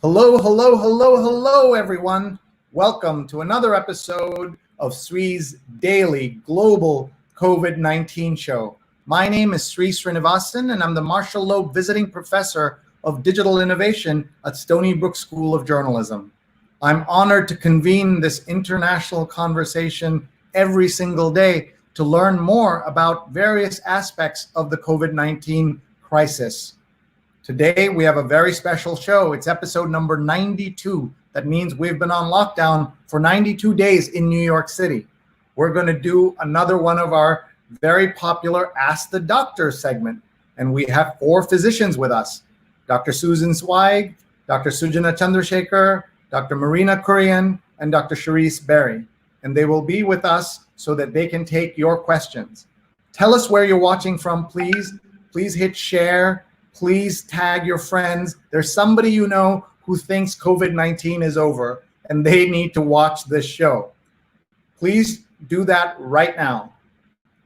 Hello, hello, hello, hello, everyone. Welcome to another episode of Sree's daily global COVID-19 show. My name is Sree Sreenivasan, and I'm the Marshall Loeb Visiting Professor of Digital Innovation at Stony Brook School of Journalism. I'm honored to convene this international conversation every single day to learn more about various aspects of the COVID-19 crisis. Today, we have a very special show. It's episode number 92. That means we've been on lockdown for 92 days in New York City. We're going to do another one of our very popular Ask the Doctor segment. And we have 4 physicians with us: Dr. Susan Zweig, Dr. Sujana Chandrasekhar, Dr. Marina Kurian, and Dr. Cherisse Berry. And they will be with us so that they can take your questions. Tell us where you're watching from, please. Please hit share. Please tag your friends. There's somebody you know who thinks COVID-19 is over and they need to watch this show. Please do that right now.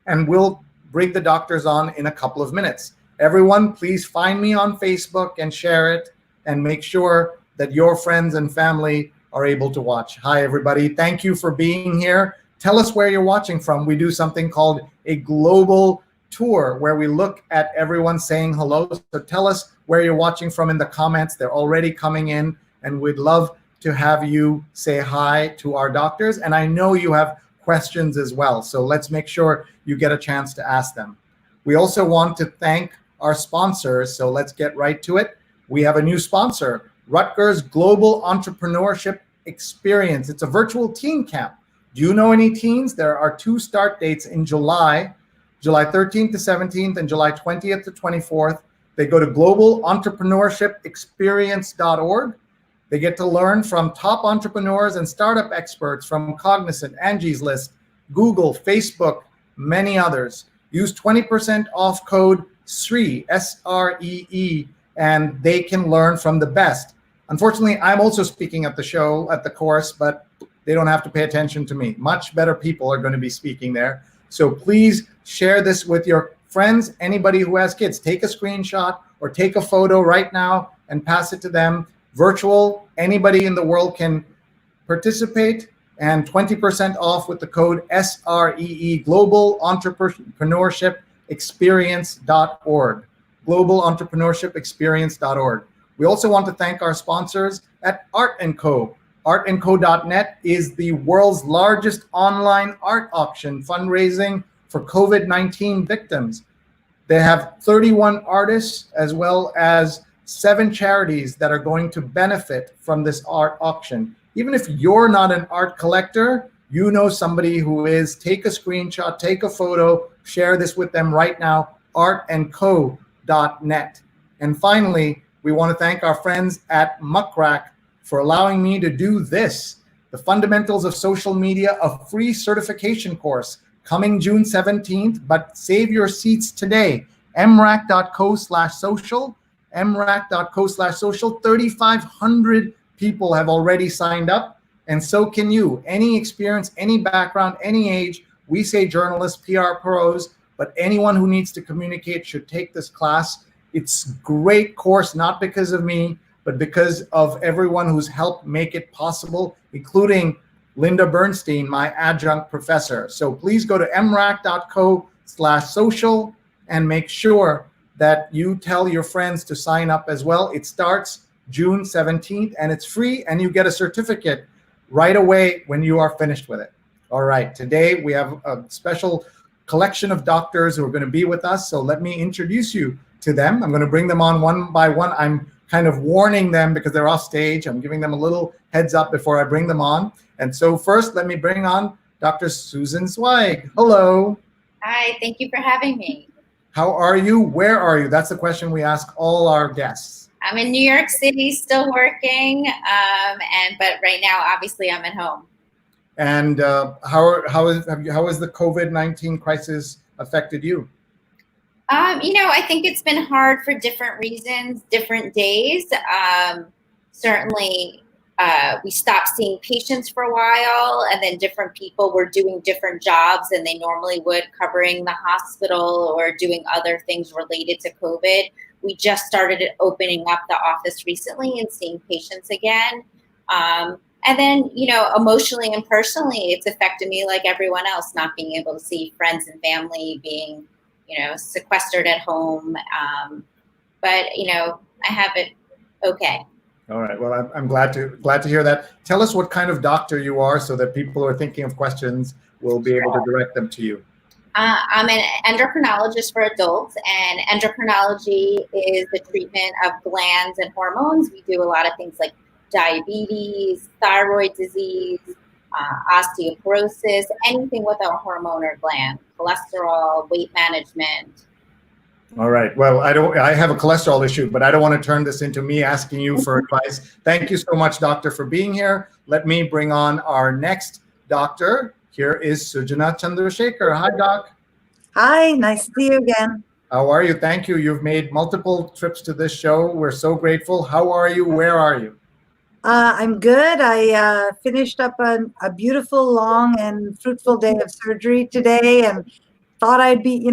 And we'll bring the doctors on in a couple of minutes. Everyone, please find me on Facebook and share it and make sure that your friends and family are able to watch. Hi, everybody. Thank you for being here. Tell us where you're watching from. We do something called a global tour where we look at everyone saying hello. So tell us where you're watching from in the comments. They're already coming in, and we'd love to have you say hi to our doctors. And I know you have questions as well. So let's make sure you get a chance to ask them. We also want to thank our sponsors. So let's get right to it. We have a new sponsor, Rutgers Global Entrepreneurship Experience. It's a virtual teen camp. Do you know any teens? There are 2 start dates in July 13th to 17th and July 20th to 24th. They go to globalentrepreneurshipexperience.org. They get to learn from top entrepreneurs and startup experts from Cognizant, Angie's List, Google, Facebook, many others. Use 20% off code SREE, S-R-E-E, and they can learn from the best. Unfortunately, I'm also speaking at the show, at the course, but they don't have to pay attention to me. Much better people are going to be speaking there. So please share this with your friends, anybody who has kids. Take a screenshot or take a photo right now and pass it to them. Virtual, anybody in the world can participate, and 20% off with the code SREE, Global Entrepreneurship Experience.org. Global Entrepreneurship Experience.org. We also want to thank our sponsors at Art & Co. Artandco.net is the world's largest online art auction fundraising for COVID-19 victims. They have 31 artists as well as 7 charities that are going to benefit from this art auction. Even if you're not an art collector, you know somebody who is. Take a screenshot, take a photo, share this with them right now, artandco.net. And finally, we want to thank our friends at Muckrack for allowing me to do this, the Fundamentals of Social Media, a free certification course coming June 17th, but save your seats today. mrac.co/social, mrac.co/social. 3,500 people have already signed up, and so can you. Any experience, any background, any age. We say journalists, PR pros, but anyone who needs to communicate should take this class. It's a great course, not because of me, but because of everyone who's helped make it possible, including Linda Bernstein, my adjunct professor. So please go to mrac.co/social and make sure that you tell your friends to sign up as well. It starts June 17th and it's free, and you get a certificate right away when you are finished with it. All right, today we have a special collection of doctors who are going to be with us. So let me introduce you to them. I'm going to bring them on one by one. I'm kind of warning them because they're off stage. I'm giving them a little heads up before I bring them on. And so first, let me bring on Dr. Susan Zweig. Hello. Hi, thank you for having me. How are you? Where are you? That's the question we ask all our guests. I'm in New York City, still working, but right now, obviously, I'm at home. And how has the COVID-19 crisis affected you? I think it's been hard for different reasons, different days. Certainly, we stopped seeing patients for a while, and then different people were doing different jobs than they normally would, covering the hospital or doing other things related to COVID, we just started opening up the office recently and seeing patients again. And then, emotionally and personally, it's affected me like everyone else, not being able to see friends and family, being, sequestered at home. But, I have it okay. All right. Well, I'm glad to hear that. Tell us what kind of doctor you are so that people who are thinking of questions will be able to direct them to you. I'm an endocrinologist for adults, and endocrinology is the treatment of glands and hormones. We do a lot of things like diabetes, thyroid disease, osteoporosis, anything with a hormone or gland, cholesterol, weight management. All right. Well, I have a cholesterol issue, but I don't want to turn this into me asking you for advice. Thank you so much, doctor, for being here. Let me bring on our next doctor. Here is Sujana Chandrasekhar. Hi, doc. Hi, nice to see you again. How are you? Thank you. You've made multiple trips to this show. We're so grateful. How are you? Where are you? I'm good. I finished up a beautiful, long, and fruitful day of surgery today, and thought I'd be,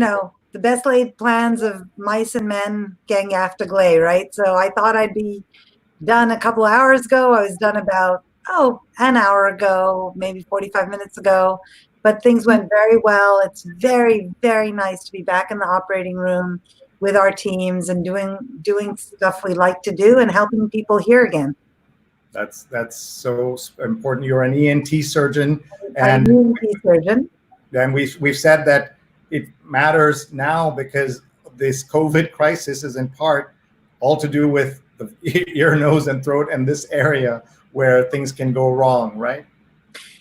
the best laid plans of mice and men gang after glay, right? So I thought I'd be done a couple hours ago. I was done about, an hour ago, maybe 45 minutes ago, but things went very well. It's very, very nice to be back in the operating room with our teams and doing stuff we like to do and helping people hear again. That's so important. You're an ENT surgeon, and an ENT surgeon. And we've said that it matters now because this COVID crisis is in part all to do with the ear, nose, and throat, and this area where things can go wrong, right?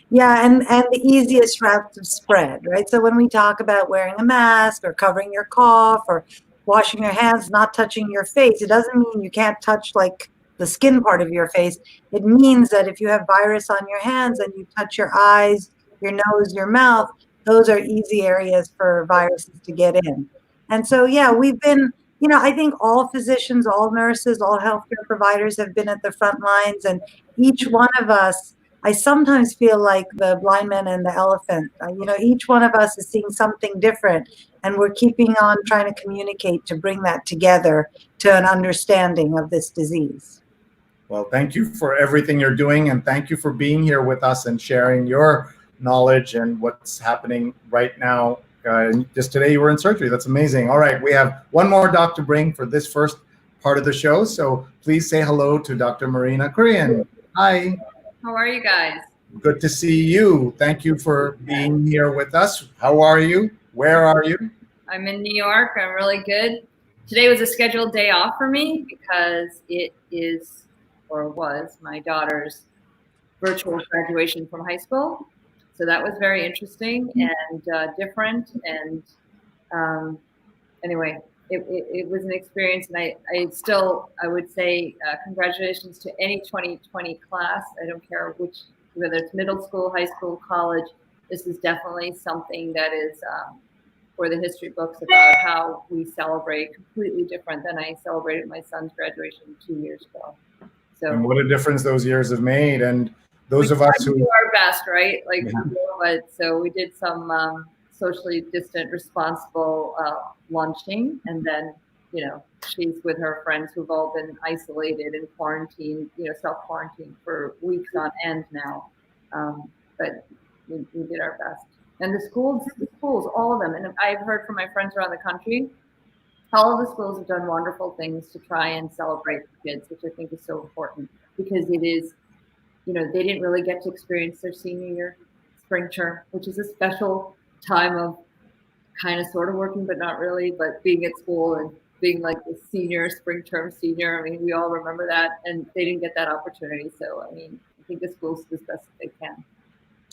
Yeah, and the easiest route to spread, right? So when we talk about wearing a mask or covering your cough or washing your hands, not touching your face, it doesn't mean you can't touch like the skin part of your face. It means that if you have virus on your hands and you touch your eyes, your nose, your mouth, those are easy areas for viruses to get in. And so, yeah, we've been, I think all physicians, all nurses, all healthcare providers have been at the front lines, and each one of us, I sometimes feel like the blind man and the elephant. Each one of us is seeing something different, and we're keeping on trying to communicate to bring that together to an understanding of this disease. Well, thank you for everything you're doing, and thank you for being here with us and sharing your knowledge and what's happening right now. Just today you were in surgery. That's amazing. All right, we have one more doc to bring for this first part of the show. So please say hello to Dr. Marina Kurian. Hi. How are you guys? Good to see you. Thank you for being here with us. How are you? Where are you? I'm in New York. I'm really good. Today was a scheduled day off for me because it is, or was, my daughter's virtual graduation from high school. So that was very interesting and different. And anyway, it was an experience. And I would say congratulations to any 2020 class. I don't care whether it's middle school, high school, college. This is definitely something that is for the history books about how we celebrate, completely different than I celebrated my son's graduation 2 years ago. So, and what a difference those years have made. And those of us who do our best, right? So we did some socially distant, responsible lunching, and then she's with her friends who've all been isolated and quarantined, self-quarantined for weeks on end now. But we did our best. And the schools, all of them, and I've heard from my friends around the country, all of the schools have done wonderful things to try and celebrate the kids, which I think is so important because it is, they didn't really get to experience their senior year, spring term, which is a special time of kind of sort of working, but not really, but being at school and being like the spring term senior. I mean, we all remember that, and they didn't get that opportunity. So, I think the schools do the best they can.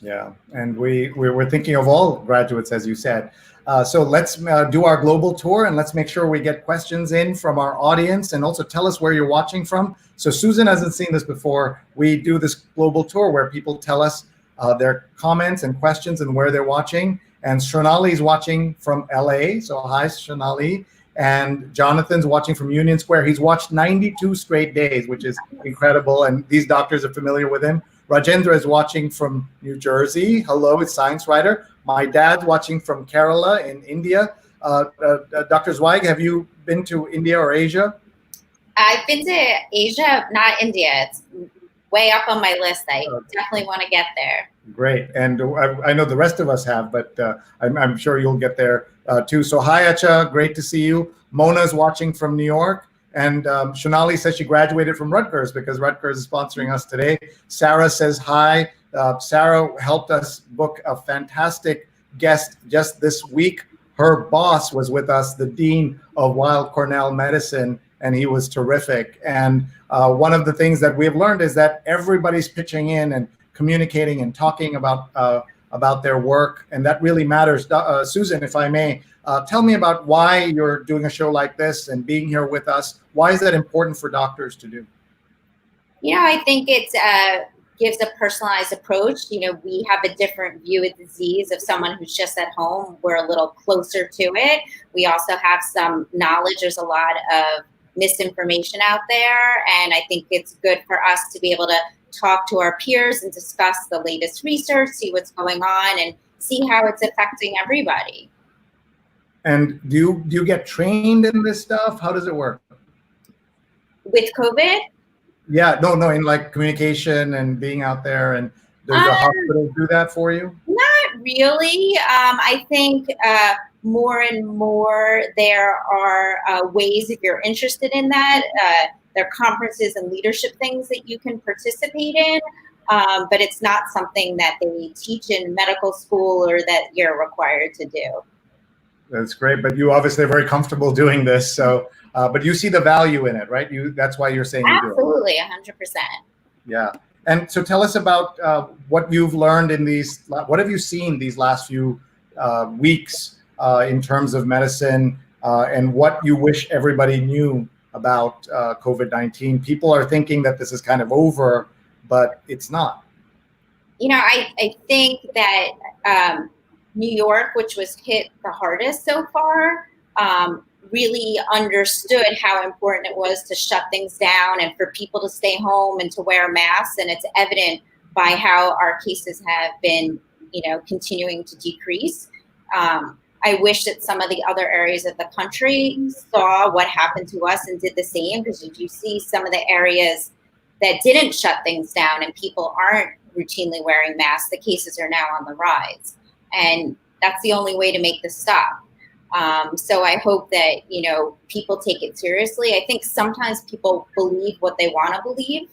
Yeah, and we're thinking of all graduates, as you said. So let's do our global tour, and let's make sure we get questions in from our audience, and also tell us where you're watching from. So Susan hasn't seen this before. We do this global tour where people tell us their comments and questions and where they're watching. And Shronali is watching from LA. So hi, Shronali. And Jonathan's watching from Union Square. He's watched 92 straight days, which is incredible. And these doctors are familiar with him. Rajendra is watching from New Jersey. Hello, it's Science Writer. My dad's watching from Kerala in India. Dr. Zweig, have you been to India or Asia? I've been to Asia, not India. It's way up on my list. I definitely want to get there. Great. And I know the rest of us have, but I'm sure you'll get there too. So hi, Acha. Great to see you. Mona's watching from New York. And Shonali says she graduated from Rutgers because Rutgers is sponsoring us today. Sarah says hi. Sarah helped us book a fantastic guest just this week. Her boss was with us, the Dean of Weill Cornell Medicine, and he was terrific. And one of the things that we have learned is that everybody's pitching in and communicating and talking about their work, and that really matters. Susan, if I may, tell me about why you're doing a show like this and being here with us. Why is that important for doctors to do? I think it gives a personalized approach. We have a different view of disease of someone who's just at home. We're a little closer to it. We also have some knowledge. There's a lot of misinformation out there, and I think it's good for us to be able to talk to our peers and discuss the latest research, see what's going on, and see how it's affecting everybody. And do you get trained in this stuff? How does it work? With COVID? Yeah, no, in like communication and being out there, and does the hospital do that for you? Not really. I think more and more there are ways, if you're interested in that, there are conferences and leadership things that you can participate in, but it's not something that they teach in medical school or that you're required to do. That's great, but you obviously are very comfortable doing this, so but you see the value in it, right? That's why you're saying absolutely, you do it. 100%. Yeah, and so tell us about what you've learned in these. What have you seen these last few weeks in terms of medicine, and what you wish everybody knew about COVID-19? People are thinking that this is kind of over, but it's not. I think that New York, which was hit the hardest so far, really understood how important it was to shut things down and for people to stay home and to wear masks. And it's evident by how our cases have been, continuing to decrease. I wish that some of the other areas of the country saw what happened to us and did the same, because you see some of the areas that didn't shut things down and people aren't routinely wearing masks, the cases are now on the rise. And that's the only way to make this stop. So I hope that, people take it seriously. I think sometimes people believe what they want to believe.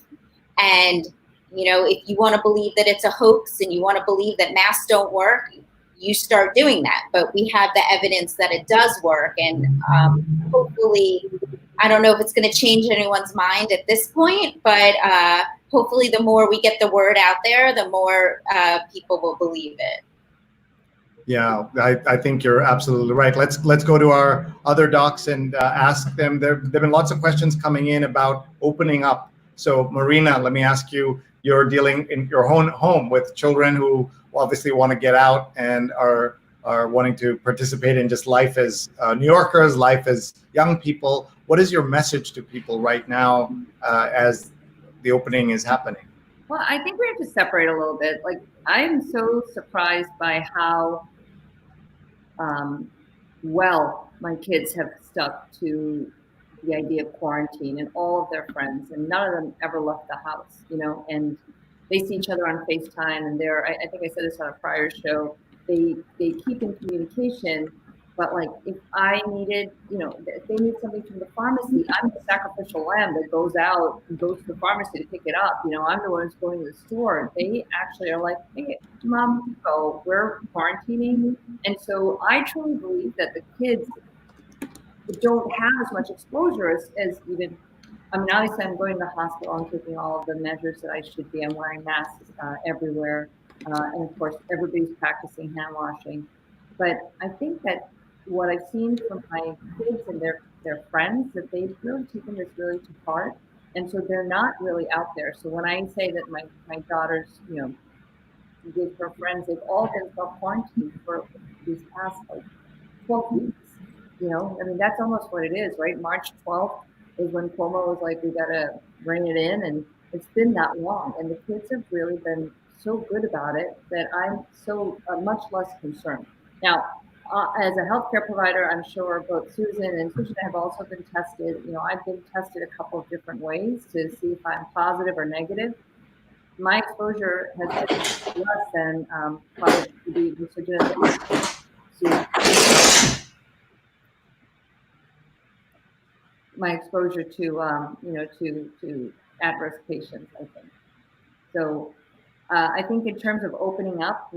And, if you want to believe that it's a hoax and you want to believe that masks don't work, you start doing that. But we have the evidence that it does work. And hopefully, I don't know if it's going to change anyone's mind at this point, but hopefully the more we get the word out there, the more people will believe it. Yeah, I think you're absolutely right. Let's go to our other docs and ask them. There've been lots of questions coming in about opening up. So Marina, let me ask you, you're dealing in your own home with children who obviously want to get out and are wanting to participate in just life as New Yorkers, life as young people. What is your message to people right now as the opening is happening? Well, I think we have to separate a little bit. Like, I'm so surprised by how well my kids have stuck to the idea of quarantine, and all of their friends, and none of them ever left the house, and they see each other on FaceTime, and I think I said this on a prior show, they keep in communication. But like, if I needed, if they need something from the pharmacy, I'm the sacrificial lamb that goes out and goes to the pharmacy to pick it up. I'm the one who's going to the store. They actually are like, hey, Mom, go, we're quarantining. And so I truly believe that the kids don't have as much exposure as even, obviously I'm going to the hospital, I'm taking all of the measures that I should be. I'm wearing masks everywhere. And of course, everybody's practicing hand washing. But I think that what I've seen from my kids and their friends, that they've really taken this really to heart. And so they're not really out there. So when I say that my daughters, with her friends, they've all been self-quarantined for these past 12 weeks. That's almost what it is, right? March 12th is when Cuomo was like, we got to rein it in. And it's been that long. And the kids have really been so good about it that I'm so much less concerned. Now, as a healthcare provider, I'm sure both Susan and Sujana have also been tested. I've been tested a couple of different ways to see if I'm positive or negative. My exposure has been less than probably Sujana. My exposure to to at-risk patients, I think. So I think in terms of opening up,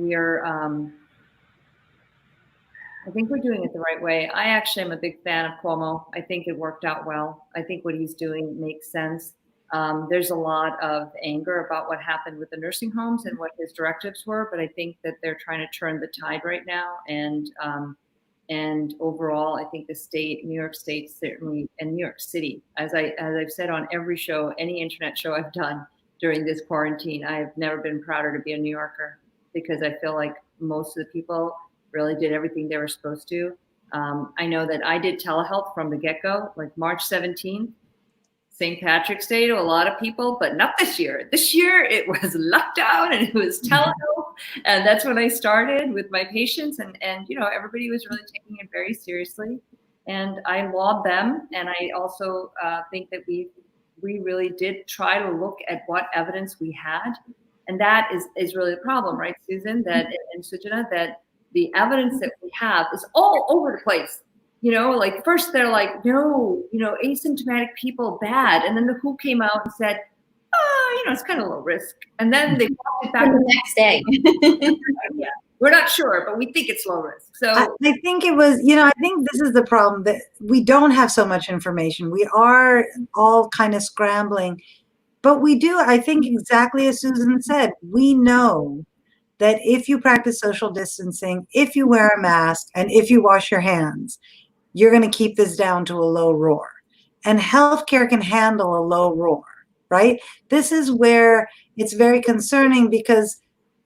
I think we're doing it the right way. I actually am a big fan of Cuomo. I think it worked out well. I think what he's doing makes sense. There's a lot of anger about what happened with the nursing homes and what his directives were, but I think that they're trying to turn the tide right now. And overall, I think the state, New York State certainly, and New York City, as I've said on every show, any internet show I've done during this quarantine, I've never been prouder to be a New Yorker, because I feel like most of the people really did everything they were supposed to. I know that I did telehealth from the get-go, like March 17th, St. Patrick's Day to a lot of people, but not this year. This year it was lockdown and it was telehealth. And that's when I started with my patients, and everybody was really taking it very seriously. And I laud them. And I also think that we really did try to look at what evidence we had. And that is really the problem, right, Susan, and Sujana, that the evidence that we have is all over the place. Like first they're like, no, asymptomatic people bad. And then the WHO came out and said, it's kind of low risk. And then they walked it back the next day. Yeah, we're not sure, but we think it's low risk. So I think it was, I think this is the problem, that we don't have so much information. We are all kind of scrambling, but we do, I think, exactly as Susan said, we know that if you practice social distancing, if you wear a mask, and if you wash your hands, you're going to keep this down to a low roar. And healthcare can handle a low roar, right? This is where it's very concerning, because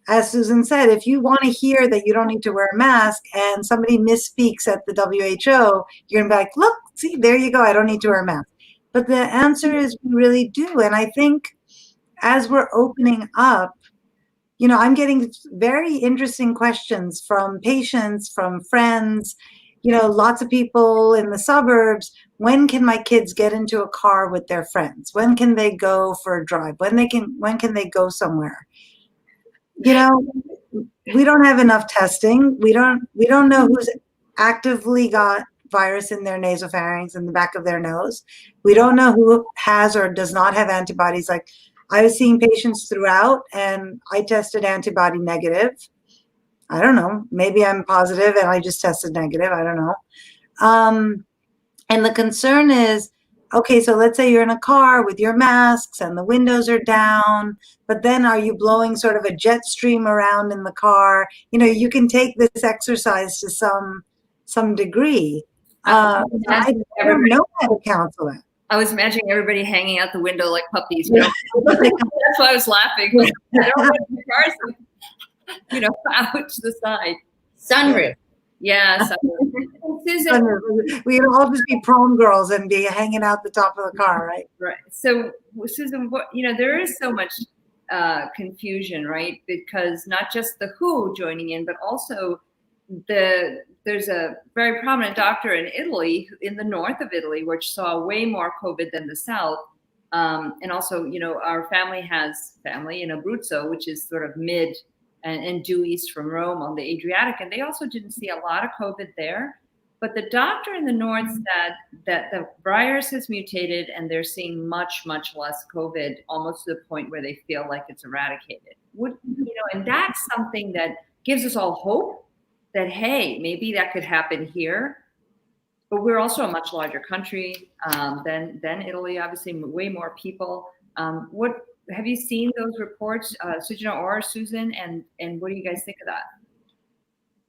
as Susan said, if you want to hear that you don't need to wear a mask and somebody misspeaks at the WHO, you're going to be like, look, see, there you go, I don't need to wear a mask. But the answer is we really do. And I think as we're opening up, I'm getting very interesting questions from patients, from friends, lots of people in the suburbs. When can my kids get into a car with their friends? When can they go for a drive? When can they go somewhere? We don't have enough testing. We don't know who's actively got virus in their nasopharynx, in the back of their nose. We don't know who has or does not have antibodies. Like, I was seeing patients throughout, and I tested antibody negative. I don't know. Maybe I'm positive and I just tested negative. I don't know. And the concern is, okay, so let's say you're in a car with your masks and the windows are down, but then are you blowing sort of a jet stream around in the car? You can take this exercise to some degree. I don't know how to counsel it. I was imagining everybody hanging out the window like puppies. That's why I was laughing. I don't want the cars, out to the side. Sunroof. Yeah. Susan, we'd all just be prom girls and be hanging out the top of the car, right? Right. So, Susan, there is so much confusion, right? Because not just the WHO joining in, but also there's a very prominent doctor in Italy, in the north of Italy, which saw way more COVID than the south. And also, our family has family in Abruzzo, which is sort of mid and due east from Rome on the Adriatic. And they also didn't see a lot of COVID there. But the doctor in the north said that the virus has mutated and they're seeing much, much less COVID, almost to the point where they feel like it's eradicated. And that's something that gives us all hope that, hey, maybe that could happen here. But we're also a much larger country than Italy, obviously, way more people. What have you seen those reports, Sujana or Susan, and what do you guys think of that?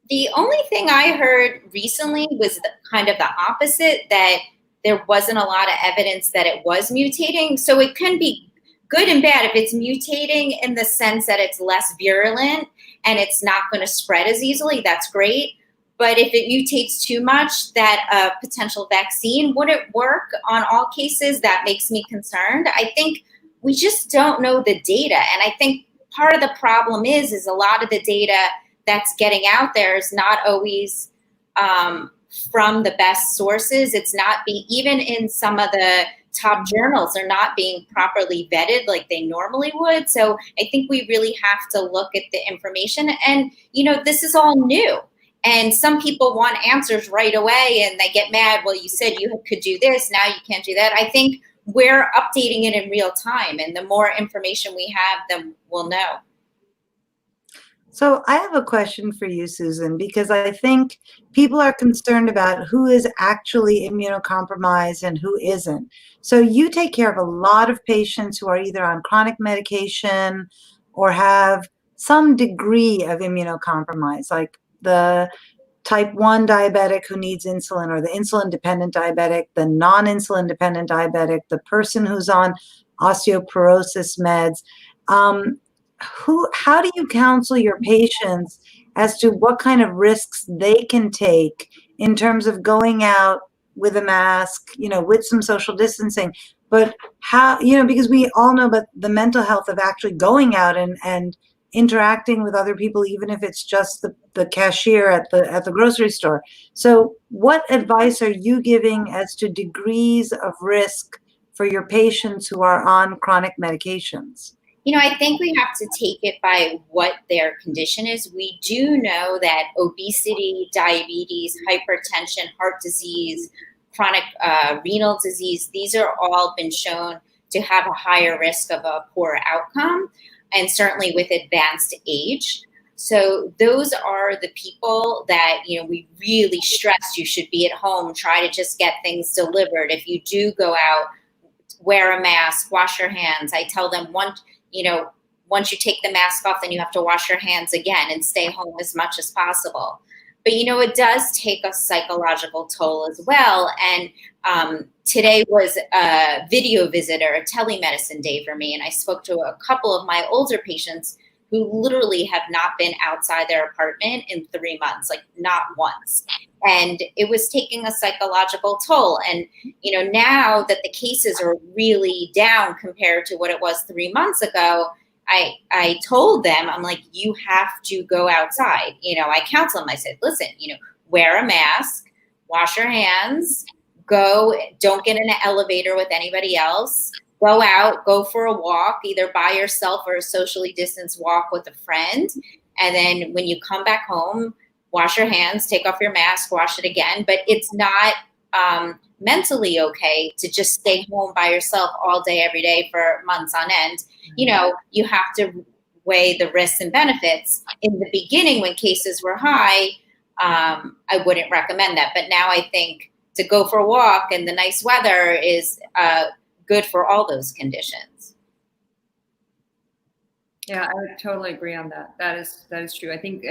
The only thing I heard recently was kind of the opposite, that there wasn't a lot of evidence that it was mutating. So it can be good and bad. If it's mutating in the sense that it's less virulent and it's not going to spread as easily, that's great. But if it mutates too much, that a potential vaccine wouldn't work on all cases, that makes me concerned. I think we just don't know the data. And I think part of the problem is a lot of the data that's getting out there is not always from the best sources. It's not even in some of the top journals, they're not being properly vetted like they normally would. So I think we really have to look at the information. And, this is all new. And some people want answers right away and they get mad. Well, you said you could do this, now you can't do that. I think we're updating it in real time. And the more information we have, then we'll know. So I have a question for you, Susan, because I think people are concerned about who is actually immunocompromised and who isn't. So you take care of a lot of patients who are either on chronic medication or have some degree of immunocompromise, like the type 1 diabetic who needs insulin, or the insulin-dependent diabetic, the non-insulin-dependent diabetic, the person who's on osteoporosis meds. How do you counsel your patients as to what kind of risks they can take in terms of going out with a mask, with some social distancing, but how, because we all know about the mental health of actually going out and interacting with other people, even if it's just the cashier at the grocery store. So what advice are you giving as to degrees of risk for your patients who are on chronic medications? I think we have to take it by what their condition is. We do know that obesity, diabetes, hypertension, heart disease, chronic renal disease, these are all been shown to have a higher risk of a poor outcome, and certainly with advanced age. So those are the people that, we really stress you should be at home, try to just get things delivered. If you do go out, wear a mask, wash your hands. I tell them once you take the mask off, then you have to wash your hands again and stay home as much as possible. But, it does take a psychological toll as well. And today was a video visitor, a telemedicine day for me. And I spoke to a couple of my older patients who literally have not been outside their apartment in 3 months, like not once. And it was taking a psychological toll. And, now that the cases are really down compared to what it was 3 months ago, I told them, I'm like, you have to go outside. I counsel them. I said, listen, wear a mask, wash your hands, don't get in an elevator with anybody else. Go out, go for a walk, either by yourself or a socially distanced walk with a friend. And then when you come back home, wash your hands, take off your mask, wash it again. But it's not mentally okay to just stay home by yourself all day, every day for months on end. You have to weigh the risks and benefits. In the beginning, when cases were high, I wouldn't recommend that. But now I think to go for a walk and the nice weather is good for all those conditions. Yeah, I would totally agree on that. That is true. I think,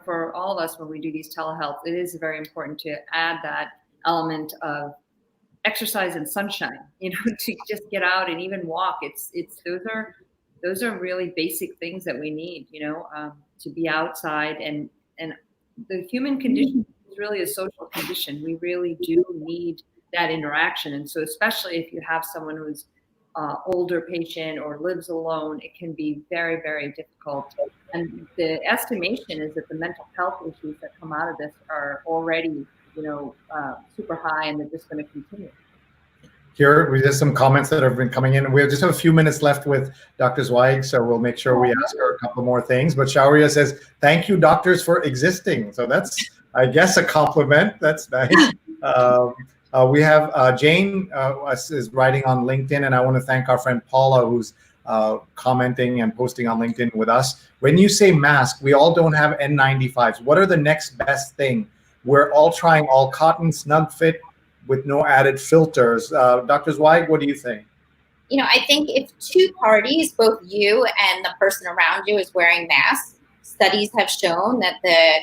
for all of us, when we do these telehealth, it is very important to add that element of exercise and sunshine, to just get out and even walk. Those are really basic things that we need, to be outside, and the human condition is really a social condition. We really do need that interaction. And so especially if you have someone who's older patient or lives alone, it can be very, very difficult. And the estimation is that the mental health issues that come out of this are already, super high, and they're just going to continue. Here, we have some comments that have been coming in. We just have a few minutes left with Dr. Zweig, so we'll make sure we ask her a couple more things. But Shaurya says, thank you, doctors, for existing. So that's, I guess, a compliment. That's nice. We have Jane is writing on LinkedIn, and I want to thank our friend Paula, who's commenting and posting on LinkedIn with us. When you say mask, we all don't have N95s. What are the next best thing? We're all trying all cotton, snug fit, with no added filters. Dr. Zweig, what do you think? I think if two parties, both you and the person around you, is wearing masks, studies have shown that the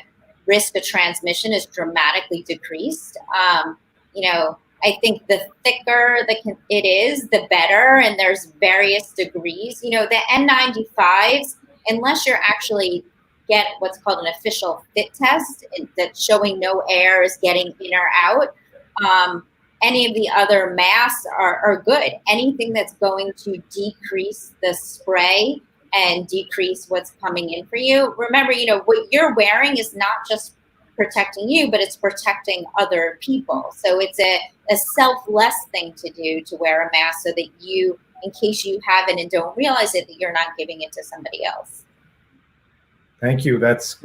risk of transmission is dramatically decreased. I think the thicker it is, the better, and there's various degrees. The N95s, unless you're actually get what's called an official fit test that's showing no air is getting in or out, any of the other masks are good. Anything that's going to decrease the spray and decrease what's coming in for you. Remember, what you're wearing is not just protecting you, but it's protecting other people. So it's a selfless thing to do, to wear a mask, so that you, in case you have it and don't realize it, that you're not giving it to somebody else. Thank you. That's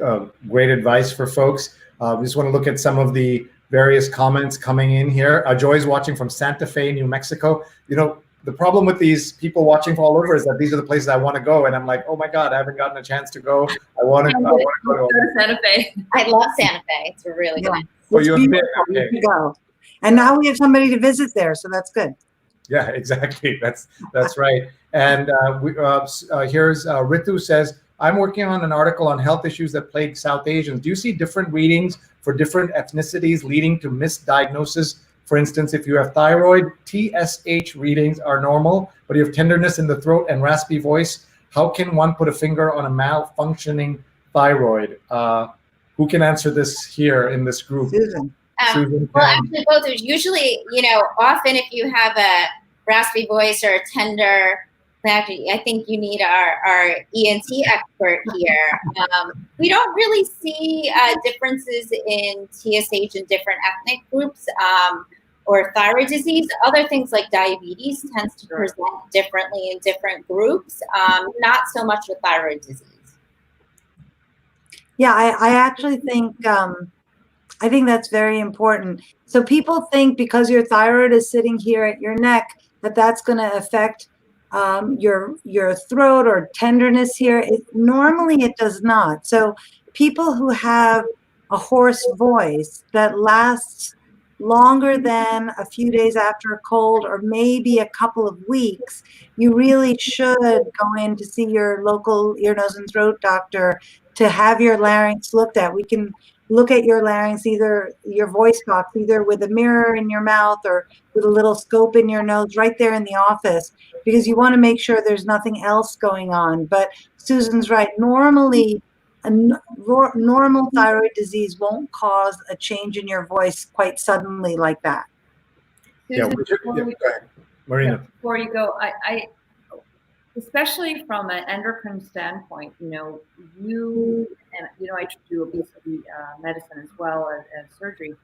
great advice for folks. We just want to look at some of the various comments coming in here. Joy's watching from Santa Fe, New Mexico. You know, the problem with these people watching from all over is that these are the places I want to go, and I'm like, oh my God, I haven't gotten a chance to go. I want to go to Santa Fe. I love Santa Fe. It's really good. Oh, you have been? You Okay. can go. And now we have somebody to visit there, so that's good. Yeah, exactly. That's right. And here's Ritu says, I'm working on an article on health issues that plague South Asians. Do you see different readings for different ethnicities leading to misdiagnosis? For instance, if you have thyroid, TSH readings are normal, but you have tenderness in the throat and raspy voice. How can one put a finger on a malfunctioning thyroid? Who can answer this here in this group? Susan. Susan Well, can. actually, both. There's usually, often if you have a raspy voice or a tender, I think you need our ENT expert here. We don't really see differences in TSH in different ethnic groups or thyroid disease. Other things like diabetes tends to present differently in different groups, not so much with thyroid disease. Yeah, I actually think I think that's very important. So people think because your thyroid is sitting here at your neck that that's going to affect your throat or tenderness here. Normally it does not. So people who have a hoarse voice that lasts longer than a few days after a cold or maybe a couple of weeks, you really should go in to see your local ear, nose, and throat doctor to have your larynx looked at. We can look at your larynx, either your voice box, either with a mirror in your mouth or with a little scope in your nose right there in the office, because you want to make sure there's nothing else going on. But Susan's right. Normally, a normal thyroid disease won't cause a change in your voice quite suddenly like that. Susan, Go ahead. Marina. Before you go, I especially from an endocrine standpoint, you and I do obesity medicine as well as surgery.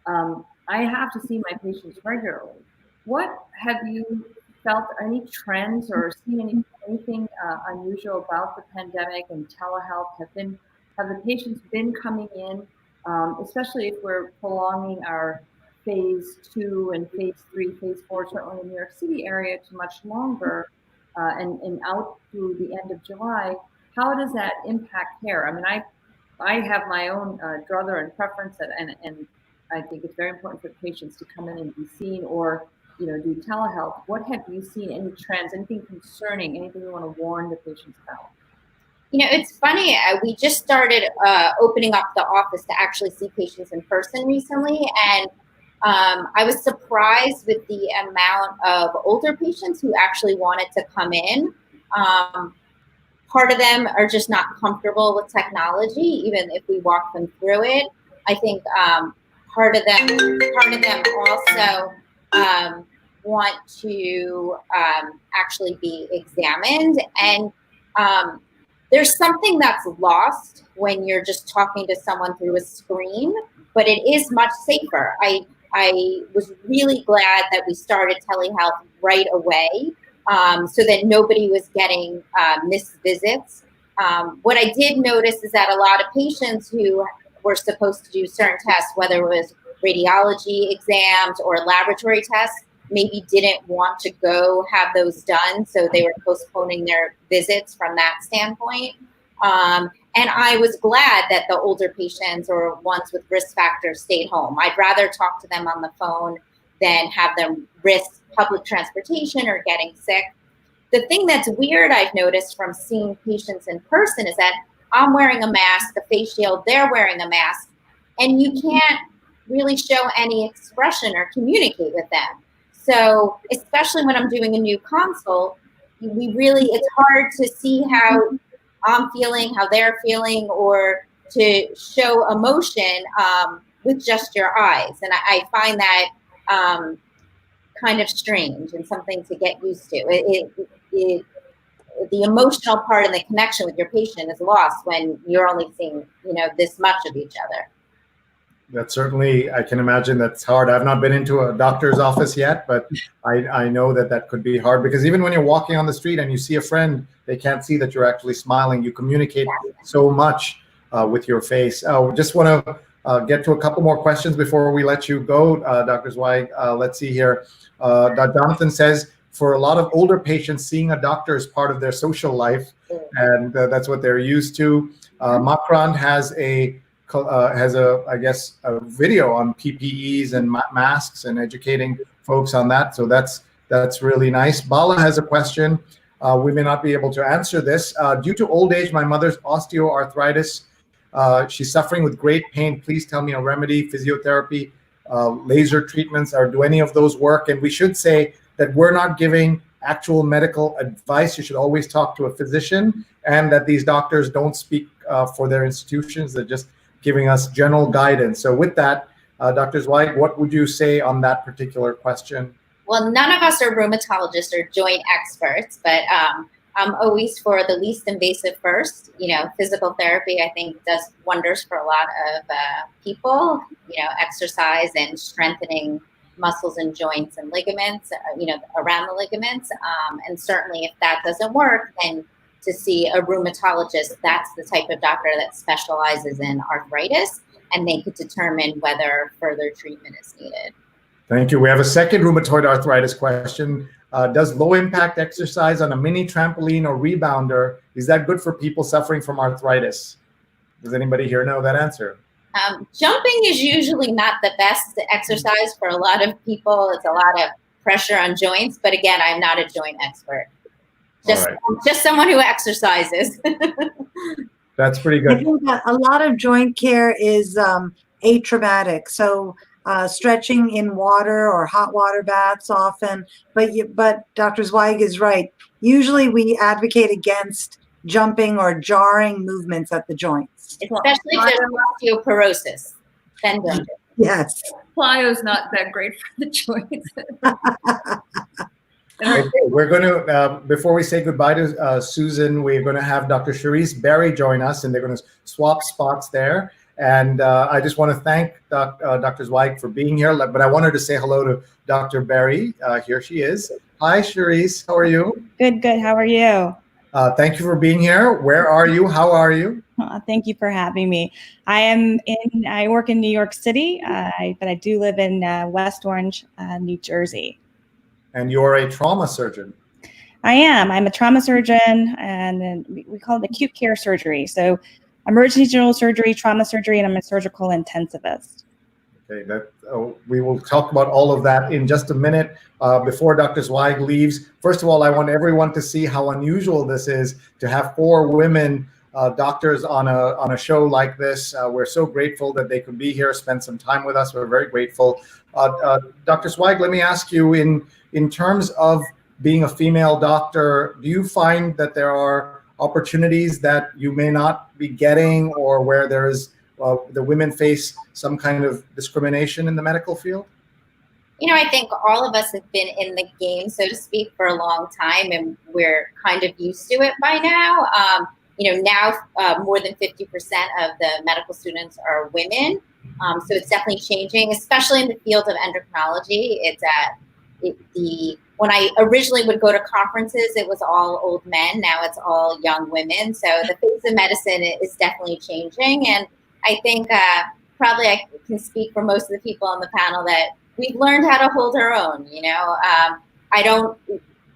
I have to see my patients regularly. What have you felt? Any trends or seen anything unusual about the pandemic and telehealth? Have the patients been coming in, especially if we're prolonging our phase 2 and phase 3, phase 4, certainly in the New York City area, to much longer? And out through the end of July, how does that impact care? I mean, I have my own druther and preference, and I think it's very important for patients to come in and be seen or do telehealth. What have you seen? Any trends? Anything concerning? Anything you want to warn the patients about? It's funny. We just started opening up the office to actually see patients in person recently, and I was surprised with the amount of older patients who actually wanted to come in. Part of them are just not comfortable with technology, even if we walk them through it. I think part of them also want to actually be examined. And there's something that's lost when you're just talking to someone through a screen, but it is much safer. I was really glad that we started telehealth right away, so that nobody was getting missed visits. What I did notice is that a lot of patients who were supposed to do certain tests, whether it was radiology exams or laboratory tests, maybe didn't want to go have those done, so they were postponing their visits from that standpoint. And I was glad that the older patients or ones with risk factors stayed home. I'd rather talk to them on the phone than have them risk public transportation or getting sick. The thing that's weird I've noticed from seeing patients in person is that I'm wearing a mask, a face shield, they're wearing a mask, and you can't really show any expression or communicate with them. So especially when I'm doing a new consult, it's hard to see how I'm feeling, how they're feeling, or to show emotion with just your eyes. And I find that kind of strange and something to get used to. The emotional part and the connection with your patient is lost when you're only seeing, this much of each other. That certainly, I can imagine that's hard. I've not been into a doctor's office yet, but I know that could be hard, because even when you're walking on the street and you see a friend, they can't see that you're actually smiling. You communicate so much with your face. Just want to get to a couple more questions before we let you go, Dr. Zweig. Let's see here. Jonathan says, for a lot of older patients, seeing a doctor is part of their social life, and that's what they're used to. Macron has a I guess, a video on PPEs and masks and educating folks on that. So that's really nice. Bala has a question. We may not be able to answer this. Due to old age, my mother's osteoarthritis. She's suffering with great pain. Please tell me a remedy, physiotherapy, laser treatments, or do any of those work? And we should say that we're not giving actual medical advice. You should always talk to a physician, and that these doctors don't speak for their institutions. They're just giving us general guidance. So with that, Dr. Zweig, what would you say on that particular question? Well, none of us are rheumatologists or joint experts, but I'm always for the least invasive first. Physical therapy, I think, does wonders for a lot of people. Exercise and strengthening muscles and joints and ligaments, around the ligaments. And certainly if that doesn't work, then to see a rheumatologist, that's the type of doctor that specializes in arthritis, and they could determine whether further treatment is needed. Thank you. We have a second rheumatoid arthritis question. Does low impact exercise on a mini trampoline or rebounder, is that good for people suffering from arthritis? Does anybody here know that answer? Jumping is usually not the best exercise for a lot of people. It's a lot of pressure on joints, but again, I'm not a joint expert. Just someone who exercises. That's pretty good. I think that a lot of joint care is atraumatic. So stretching in water or hot water baths often. But Dr. Zweig is right. Usually we advocate against jumping or jarring movements at the joints. Especially if there's osteoporosis. Then don't do it. Yes. Plyo's not that great for the joints. Okay, we're going to, before we say goodbye to Susan, we're going to have Dr. Cherisse Berry join us, and they're going to swap spots there. And I just want to thank Dr. Zweig for being here, but I wanted to say hello to Dr. Berry. Here she is. Hi, Cherisse. How are you? Good. How are you? Thank you for being here. Where are you? How are you? Thank you for having me. I work in New York City, but I do live in West Orange, New Jersey. And you're a trauma surgeon. I am. I'm a trauma surgeon, and we call it acute care surgery. So emergency general surgery, trauma surgery, and I'm a surgical intensivist. Okay, we will talk about all of that in just a minute. Before Dr. Zweig leaves, first of all, I want everyone to see how unusual this is to have 4 women doctors on a show like this. We're so grateful that they could be here, spend some time with us. We're very grateful. Dr. Zweig, let me ask you, in terms of being a female doctor, do you find that there are opportunities that you may not be getting, or where there is the women face some kind of discrimination in the medical field? I think all of us have been in the game, so to speak, for a long time, and we're kind of used to it by now. Now more than 50% of the medical students are women. So it's definitely changing, especially in the field of endocrinology. When I originally would go to conferences, it was all old men. Now it's all young women. So the face of medicine is definitely changing. And I think probably I can speak for most of the people on the panel that we've learned how to hold our own.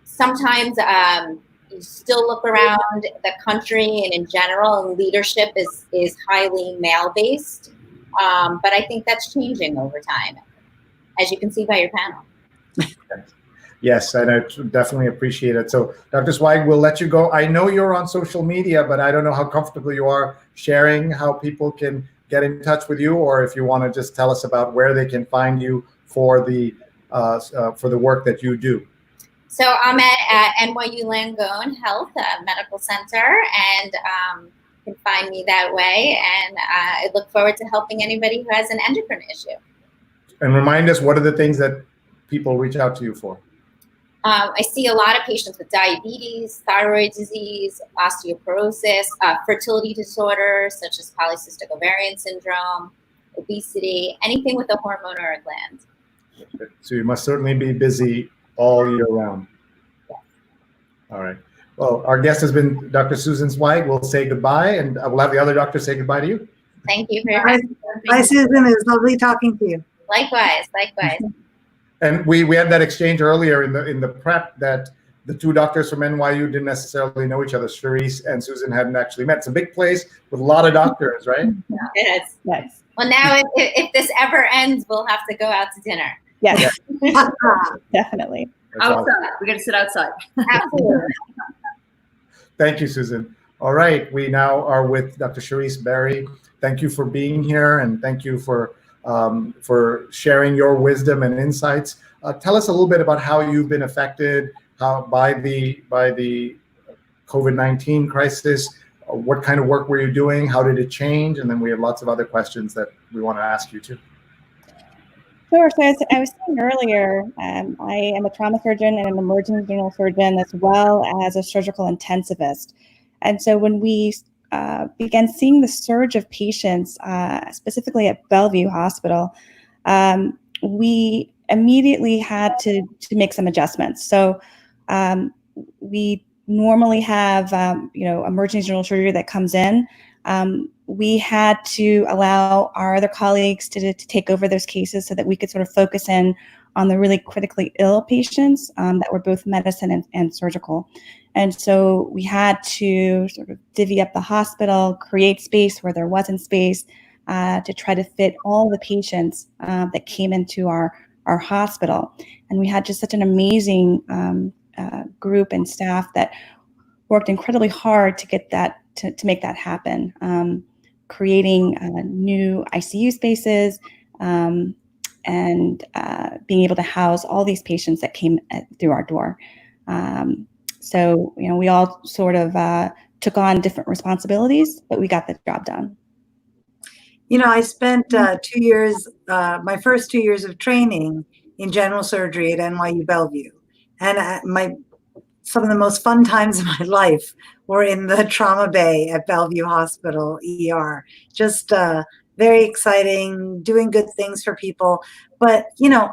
Sometimes you still look around the country and in general, and leadership is highly male-based. But I think that's changing over time, as you can see by your panel. Yes, and I definitely appreciate it. So, Dr. Zweig, we'll let you go. I know you're on social media, but I don't know how comfortable you are sharing how people can get in touch with you, or if you want to just tell us about where they can find you for the work that you do. So I'm at NYU Langone Health Medical Center, and you can find me that way. And I look forward to helping anybody who has an endocrine issue. And remind us, what are the things that people reach out to you for? I see a lot of patients with diabetes, thyroid disease, osteoporosis, fertility disorders such as polycystic ovarian syndrome, obesity, anything with a hormone or a gland. So you must certainly be busy all year round. All right. Well, our guest has been Dr. Susan Zweig. We'll say goodbye, and we'll have the other doctors say goodbye to you. Thank you for your time. Bye, Susan. It was lovely talking to you. Likewise, likewise. And we had that exchange earlier in the prep that the two doctors from NYU didn't necessarily know each other. Cherisse and Susan hadn't actually met. It's a big place with a lot of doctors, right? Yes. Yes. Well, now if this ever ends, we'll have to go out to dinner. Yes. Definitely. That's Outside. awesome. We got to sit outside. Absolutely. Thank you, Susan. All right, we now are with Dr. Cherisse Berry. Thank you for being here, and thank you for sharing your wisdom and insights. Tell us a little bit about how you've been affected by the COVID-19 crisis. What kind of work were you doing? How did it change? And then we have lots of other questions that we want to ask you too. Sure. So as I was saying earlier, I am a trauma surgeon and an emergency general surgeon, as well as a surgical intensivist. And so when we began seeing the surge of patients, specifically at Bellevue Hospital, we immediately had to make some adjustments. So we normally have, emergency general surgery that comes in. We had to allow our other colleagues to take over those cases so that we could sort of focus in on the really critically ill patients that were both medicine and surgical. And so we had to sort of divvy up the hospital, create space where there wasn't space to try to fit all the patients that came into our hospital. And we had just such an amazing group and staff that worked incredibly hard to get that, to make that happen. Creating new ICU spaces and being able to house all these patients that came through our door. So, we all sort of took on different responsibilities, but we got the job done. I spent 2 years, my first 2 years of training in general surgery at NYU Bellevue. And some of the most fun times of my life were in the trauma bay at Bellevue Hospital ER. Just very exciting, doing good things for people. But,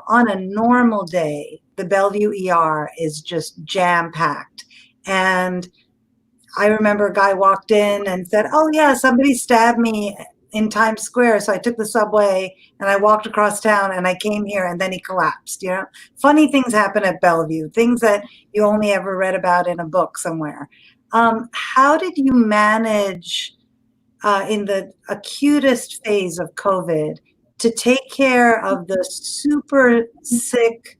on a normal day, the Bellevue ER is just jam-packed. And I remember a guy walked in and said, "Oh yeah, somebody stabbed me in Times Square." So I took the subway and I walked across town and I came here, and then he collapsed. Funny things happen at Bellevue, things that you only ever read about in a book somewhere. How did you manage in the acutest phase of COVID to take care of the super sick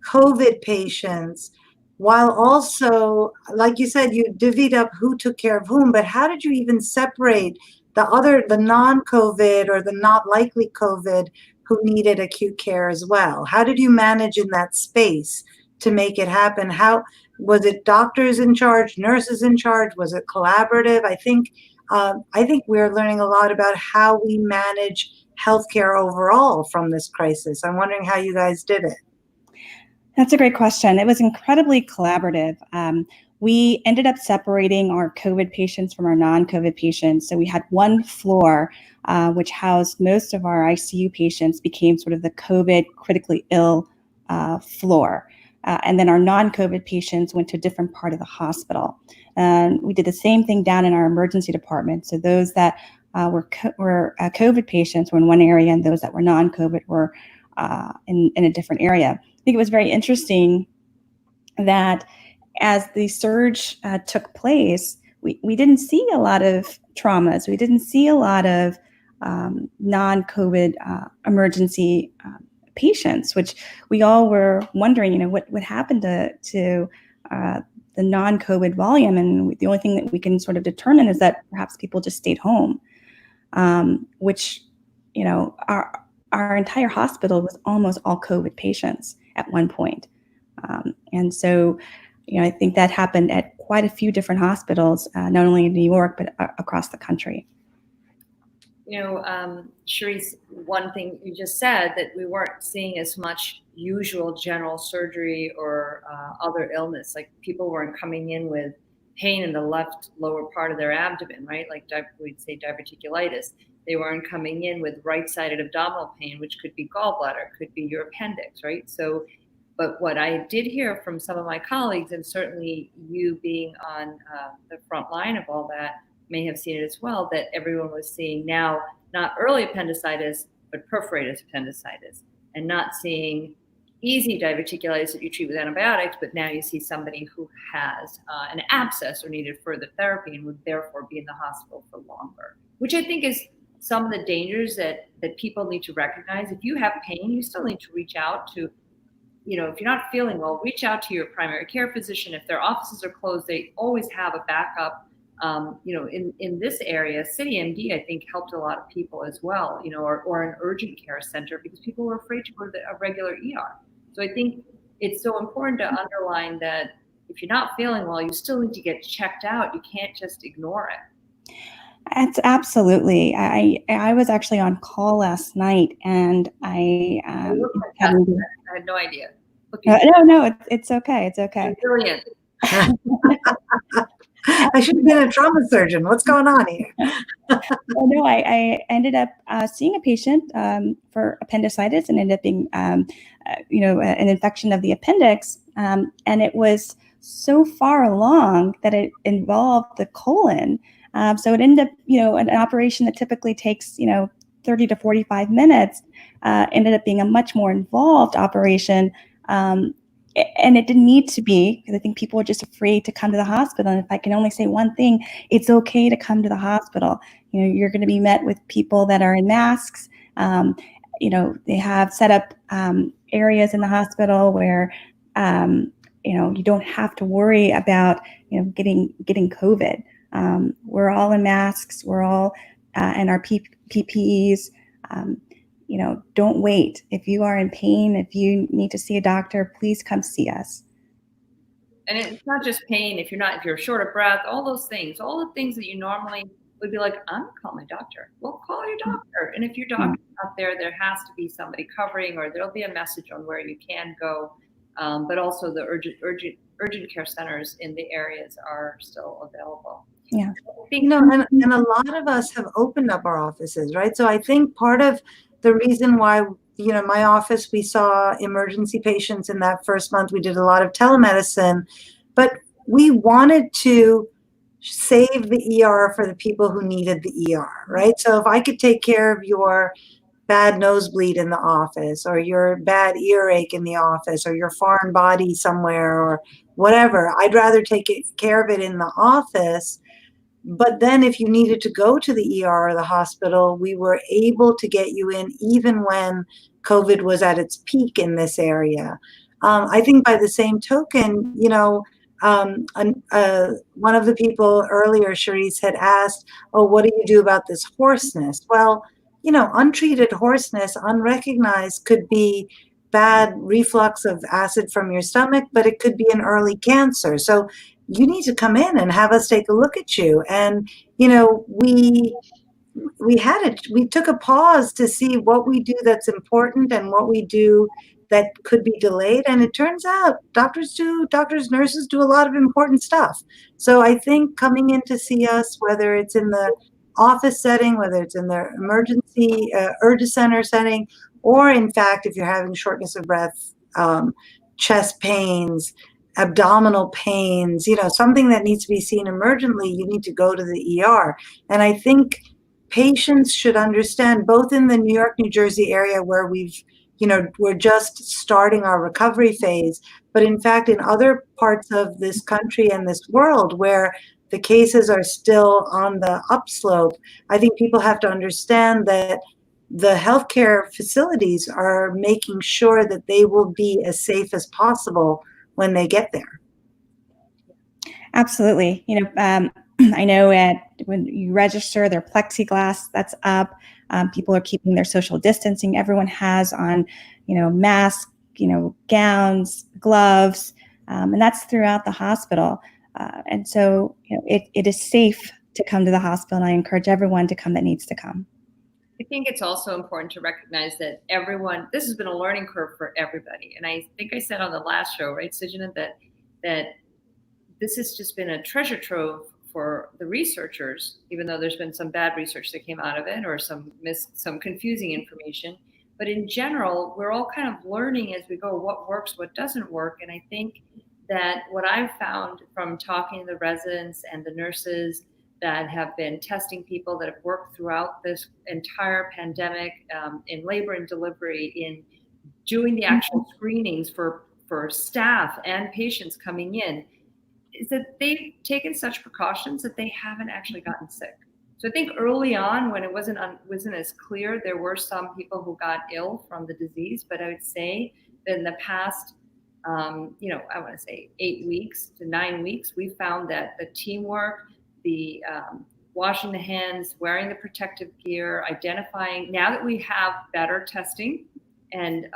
COVID patients, while also, like you said, you divvied up who took care of whom, but how did you even separate the non-COVID or the not likely COVID who needed acute care as well? How did you manage in that space to make it happen? How was it? Doctors in charge, nurses in charge? Was it collaborative? I think we're learning a lot about how we manage healthcare overall from this crisis. I'm wondering how you guys did it. That's a great question. It was incredibly collaborative. We ended up separating our COVID patients from our non-COVID patients. So we had one floor, which housed most of our ICU patients, became sort of the COVID critically ill floor. And then our non-COVID patients went to a different part of the hospital. And we did the same thing down in our emergency department. So those that were COVID patients were in one area, and those that were non-COVID were in a different area. I think it was very interesting that as the surge took place, we didn't see a lot of traumas. We didn't see a lot of non-COVID emergency patients, which we all were wondering, what happened to the non-COVID volume. And the only thing that we can sort of determine is that perhaps people just stayed home, which, our entire hospital was almost all COVID patients at one point. And so, I think that happened at quite a few different hospitals, not only in New York, but across the country. Cherisse, one thing you just said, that we weren't seeing as much usual general surgery or other illness. Like, people weren't coming in with pain in the left lower part of their abdomen, right? Like we'd say diverticulitis. they weren't coming in with right-sided abdominal pain, which could be gallbladder, could be your appendix, right? So, but what I did hear from some of my colleagues, and certainly you being on the front line of all that, may have seen it as well, that everyone was seeing now not early appendicitis, but perforated appendicitis, and not seeing easy diverticulitis that you treat with antibiotics, but now you see somebody who has an abscess or needed further therapy and would therefore be in the hospital for longer, which I think is some of the dangers that people need to recognize. If you have pain, you still need to reach out to, if you're not feeling well, reach out to your primary care physician. If their offices are closed, they always have a backup. In this area, CityMD, I think, helped a lot of people as well, or an urgent care center, because people were afraid to go to a regular ER. So I think it's so important to underline that if you're not feeling well, you still need to get checked out. You can't just ignore it. It's absolutely. I was actually on call last night, and I I had no idea. No, it's okay. It's okay. Brilliant. I should have been a trauma surgeon. What's going on here? No, I ended up seeing a patient for appendicitis, and ended up being, an infection of the appendix, and it was so far along that it involved the colon. So it ended up, an operation that typically takes, 30 to 45 minutes, ended up being a much more involved operation. And it didn't need to be, because I think people are just afraid to come to the hospital. And if I can only say one thing, it's okay to come to the hospital. You're going to be met with people that are in masks. They have set up areas in the hospital where, you don't have to worry about, getting COVID. We're all in masks. We're all in our PPEs. Don't wait. If you are in pain, if you need to see a doctor, please come see us. And it's not just pain. If you're short of breath, all those things, all the things that you normally would be like, I'm gonna call my doctor. Well, call your doctor. And if your doctor's not there, there has to be somebody covering, or there'll be a message on where you can go. But also the urgent care centers in the areas are still available. Yeah. And a lot of us have opened up our offices, right? So I think part of the reason why, my office, we saw emergency patients in that first month. We did a lot of telemedicine, but we wanted to save the ER for the people who needed the ER, right? So if I could take care of your bad nosebleed in the office, or your bad earache in the office, or your foreign body somewhere, or whatever, I'd rather take care of it in the office. But then if you needed to go to the ER or the hospital, we were able to get you in even when COVID was at its peak in this area. I think by the same token, one of the people earlier, Cherisse, had asked, what do you do about this hoarseness? Well, untreated hoarseness, unrecognized, could be bad reflux of acid from your stomach, but it could be an early cancer. So you need to come in and have us take a look at you. And, we took a pause to see what we do that's important and what we do that could be delayed. And it turns out doctors, nurses do a lot of important stuff. So I think coming in to see us, whether it's in the office setting, whether it's in the emergency urgent center setting, or in fact, if you're having shortness of breath, chest pains, abdominal pains, something that needs to be seen emergently, you need to go to the ER. And I think patients should understand, both in the New York, New Jersey area where we're just starting our recovery phase, but in fact, in other parts of this country and this world where the cases are still on the upslope, I think people have to understand that the healthcare facilities are making sure that they will be as safe as possible when they get there. Absolutely. I know when you register, their plexiglass that's up. People are keeping their social distancing. Everyone has on, masks, gowns, gloves, and that's throughout the hospital. And so, it is safe to come to the hospital, and I encourage everyone to come that needs to come. I think it's also important to recognize that this has been a learning curve for everybody. And I think I said on the last show, right, Sujana, that this has just been a treasure trove for the researchers, even though there's been some bad research that came out of it or some confusing information. But in general, we're all kind of learning as we go what works, what doesn't work. And I think that what I've found from talking to the residents and the nurses that have been testing people that have worked throughout this entire pandemic in labor and delivery, in doing the actual screenings for staff and patients coming in, is that they've taken such precautions that they haven't actually gotten sick. So I think early on, when it wasn't as clear, there were some people who got ill from the disease. But I would say that in the past, I want to say 8 weeks to 9 weeks, we found that the teamwork, the washing the hands, wearing the protective gear, identifying, now that we have better testing and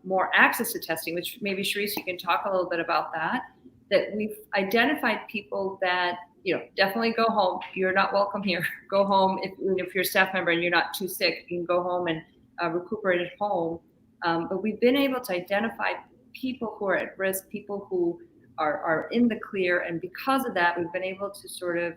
more access to testing, which maybe Charisse, you can talk a little bit about that we've identified people that, definitely go home. You're not welcome here. Go home. If you're a staff member and you're not too sick, you can go home and recuperate at home. But we've been able to identify people who are at risk, people who are in the clear. And because of that, we've been able to sort of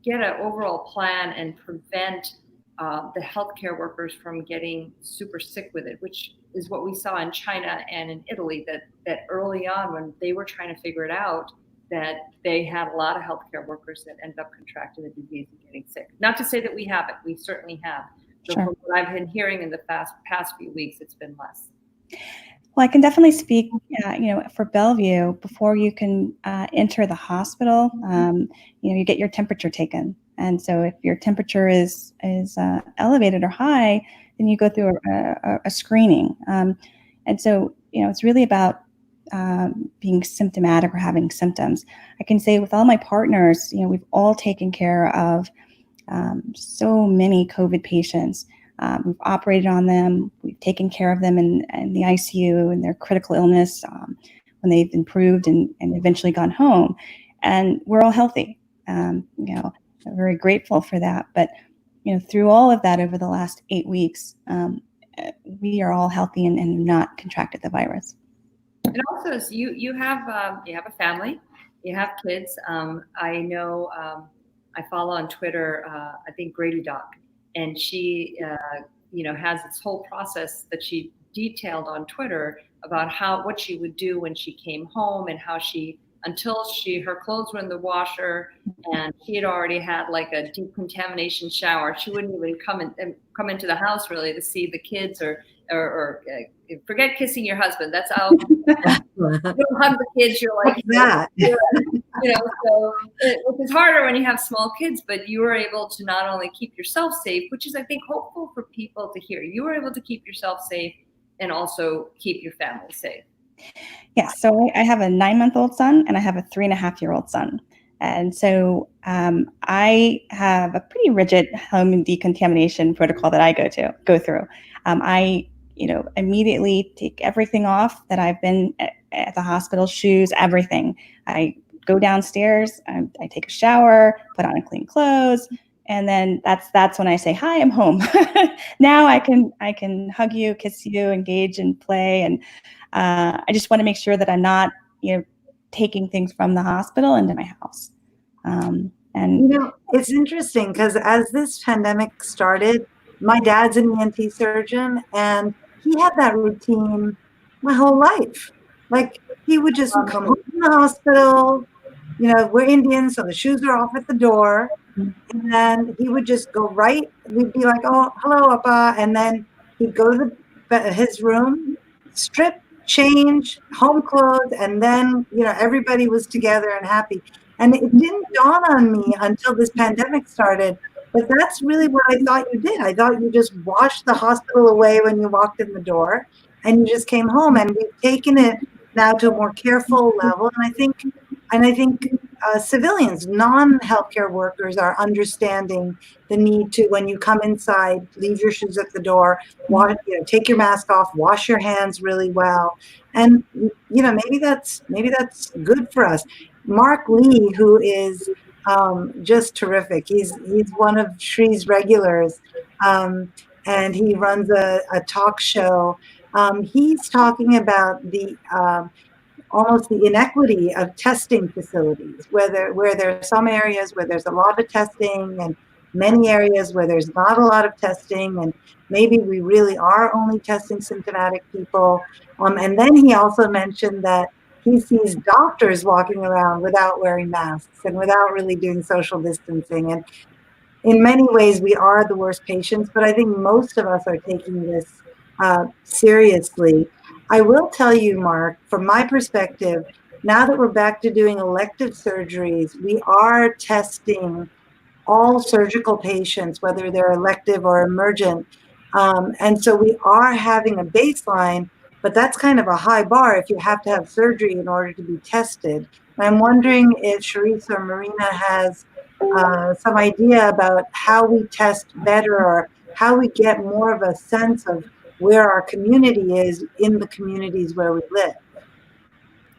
get an overall plan and prevent the healthcare workers from getting super sick with it, which is what we saw in China and in Italy, that early on when they were trying to figure it out, that they had a lot of healthcare workers that end up contracting the disease and getting sick. Not to say that we haven't, we certainly have. But Sure. From what I've been hearing in the past few weeks, it's been less. Well, I can definitely speak, for Bellevue, before you can enter the hospital, you get your temperature taken. And so if your temperature is elevated or high, then you go through a screening. And so, it's really about being symptomatic or having symptoms. I can say with all my partners, we've all taken care of so many COVID patients. We've operated on them. We've taken care of them in the ICU and their critical illness when they've improved and eventually gone home. And we're all healthy. I'm very grateful for that. But, through all of that over the last 8 weeks, we are all healthy and not contracted the virus. And also, you have a family, you have kids. I know I follow on Twitter, I think Grady Doc. And she, has this whole process that she detailed on Twitter about what she would do when she came home and how until her clothes were in the washer and she had already had like a decontamination shower, she wouldn't even come into the house really to see the kids or forget kissing your husband. That's how you don't hug the kids. You're like that. So which is harder when you have small kids, but you were able to not only keep yourself safe, which is I think hopeful for people to hear. You were able to keep yourself safe and also keep your family safe. Yeah, so I have a 9-month-old son and I have a 3.5-year-old son. And so I have a pretty rigid home decontamination protocol that I go through. I immediately take everything off that I've been at the hospital, shoes, everything. I go downstairs, I take a shower, put on clean clothes, and then that's when I say, "Hi, I'm home." Now I can hug you, kiss you, engage and play, and I just want to make sure that I'm not, taking things from the hospital into my house. And it's interesting because as this pandemic started, my dad's an ENT surgeon, and he had that routine my whole life. Like he would just come home from the hospital. We're Indian, so the shoes are off at the door. And then he would just go right. We'd be like, "Oh, hello, Appa." And then he'd go to his room, strip, change, home clothes, and then, everybody was together and happy. And it didn't dawn on me until this pandemic started. But that's really what I thought you did. I thought you just washed the hospital away when you walked in the door and you just came home. And we've taken it now to a more careful level. And I think civilians, non-healthcare workers are understanding the need to, when you come inside, leave your shoes at the door, take your mask off, wash your hands really well. And, maybe that's good for us. Mark Lee, who is just terrific. He's one of Shree's regulars, and he runs a talk show. He's talking about the almost the inequity of testing facilities, where there are some areas where there's a lot of testing and many areas where there's not a lot of testing, and maybe we really are only testing symptomatic people. And then he also mentioned that he sees doctors walking around without wearing masks and without really doing social distancing. And in many ways, we are the worst patients, but I think most of us are taking this seriously. I will tell you, Mark, from my perspective, now that we're back to doing elective surgeries, we are testing all surgical patients, whether they're elective or emergent. And so we are having a baseline, but that's kind of a high bar if you have to have surgery in order to be tested. And I'm wondering if Charisse or Marina has some idea about how we test better, or how we get more of a sense of where our community is in the communities where we live.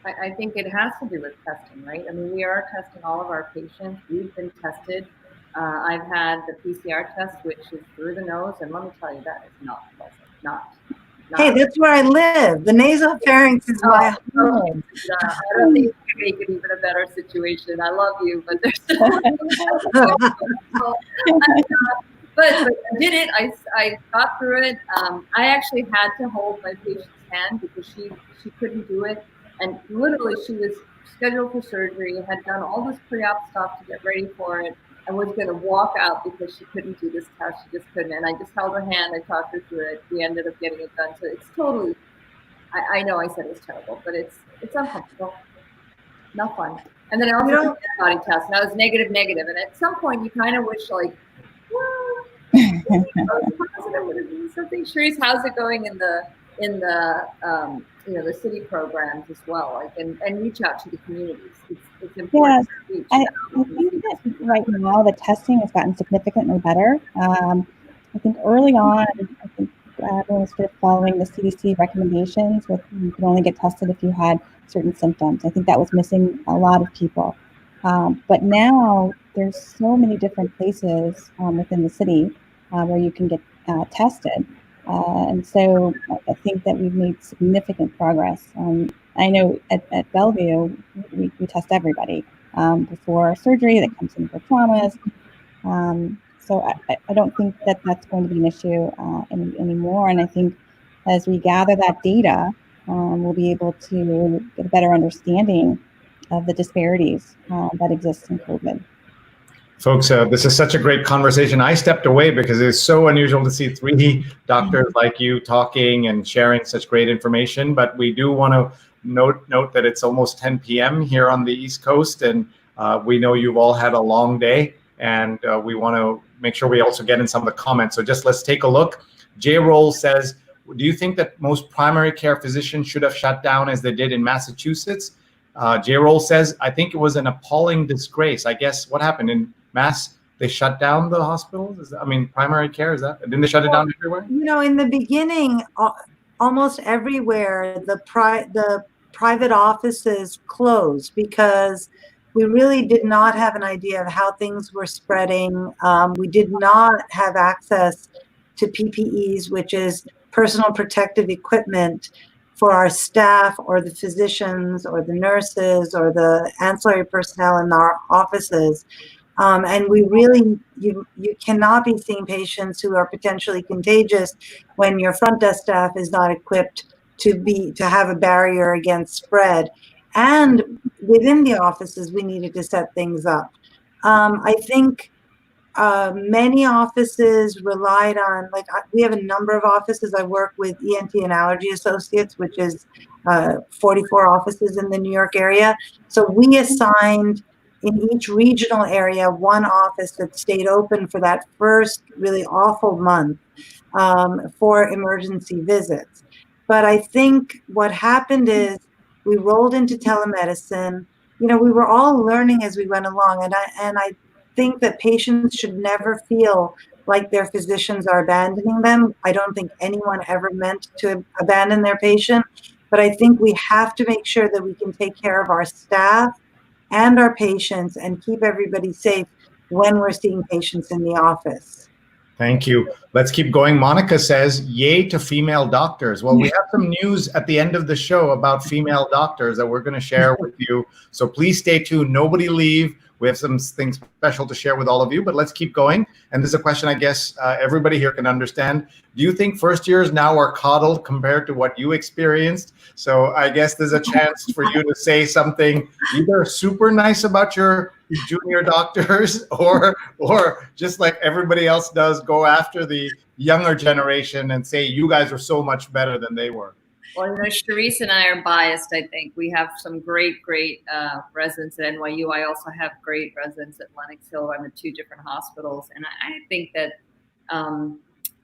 I think it has to do with testing, right? I mean, we are testing all of our patients. We've been tested. I've had the PCR test, which is through the nose, and let me tell you, that is not pleasant. Not. Hey, that's where I live. The nasopharynx is my home. I don't think you can make it even a better situation. I love you, but there's but I did it. I got through it. I actually had to hold my patient's hand because she couldn't do it. And literally, she was scheduled for surgery, had done all this pre-op stuff to get ready for it, and was going to walk out because she couldn't do this test. She just couldn't. And I just held her hand. I talked her through it. We ended up getting it done. So it's totally, I know I said it was terrible, but it's uncomfortable. Not fun. And then I also did a body test, and I was negative. And at some point, you kind of wish, like, well, positive would have been something. Sree's, how's it going in the the city programs as well, like, and reach out to the communities. It's important. Yes, I think that right now the testing has gotten significantly better. I think early on, everyone was sort of following the CDC recommendations with you could only get tested if you had certain symptoms. I think that was missing a lot of people. But now there's so many different places within the city where you can get tested. And so I think that we've made significant progress. I know at Bellevue, we test everybody before surgery that comes in for traumas. So I don't think that that's going to be an issue anymore. And I think as we gather that data, we'll be able to get a better understanding of the disparities that exist in COVID. Folks, this is such a great conversation. I stepped away because it's so unusual to see three doctors like you talking and sharing such great information. But we do want to note that it's almost 10 p.m. here on the East Coast, and we know you've all had a long day, and we want to make sure we also get in some of the comments. So just let's take a look. J. Roll says, do you think that most primary care physicians should have shut down as they did in Massachusetts? J. Roll says, I think it was an appalling disgrace. I guess what happened in Mass, they shut down the hospitals? Primary care, didn't they shut it down everywhere? In the beginning, almost everywhere, the private offices closed because we really did not have an idea of how things were spreading. We did not have access to PPEs, which is personal protective equipment, for our staff or the physicians or the nurses or the ancillary personnel in our offices. And we really, you cannot be seeing patients who are potentially contagious when your front desk staff is not equipped to have a barrier against spread. And within the offices, we needed to set things up. I think many offices relied on, we have a number of offices. I work with ENT and Allergy Associates, which is 44 offices in the New York area. So we assigned in each regional area one office that stayed open for that first really awful month for emergency visits. But I think what happened is we rolled into telemedicine. We were all learning as we went along, and I think that patients should never feel like their physicians are abandoning them. I don't think anyone ever meant to abandon their patient, but I think we have to make sure that we can take care of our staff and our patients and keep everybody safe when we're seeing patients in the office. Thank you. Let's keep going. Monica says, yay to female doctors. Well, we have some news at the end of the show about female doctors that we're going to share with you. So please stay tuned. Nobody leave. We have some things special to share with all of you, but let's keep going. And this is a question I guess everybody here can understand. Do you think first years now are coddled compared to what you experienced? So I guess there's a chance for you to say something either super nice about your junior doctors or just like everybody else does, go after the younger generation and say, you guys are so much better than they were. Well, Charisse and I are biased, I think. We have some great residents at NYU. I also have great residents at Lenox Hill. I'm at 2 different hospitals. And I think that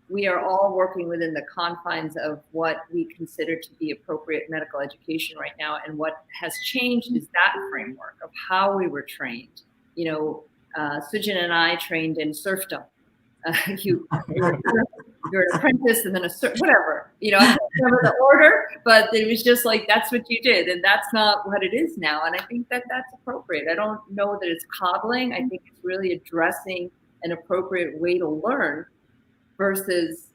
we are all working within the confines of what we consider to be appropriate medical education right now. And what has changed is that framework of how we were trained. Sujana and I trained in serfdom. You're an apprentice and then whatever, I can't remember the order, but it was just like, that's what you did. And that's not what it is now. And I think that that's appropriate. I don't know that it's coddling. I think it's really addressing an appropriate way to learn versus,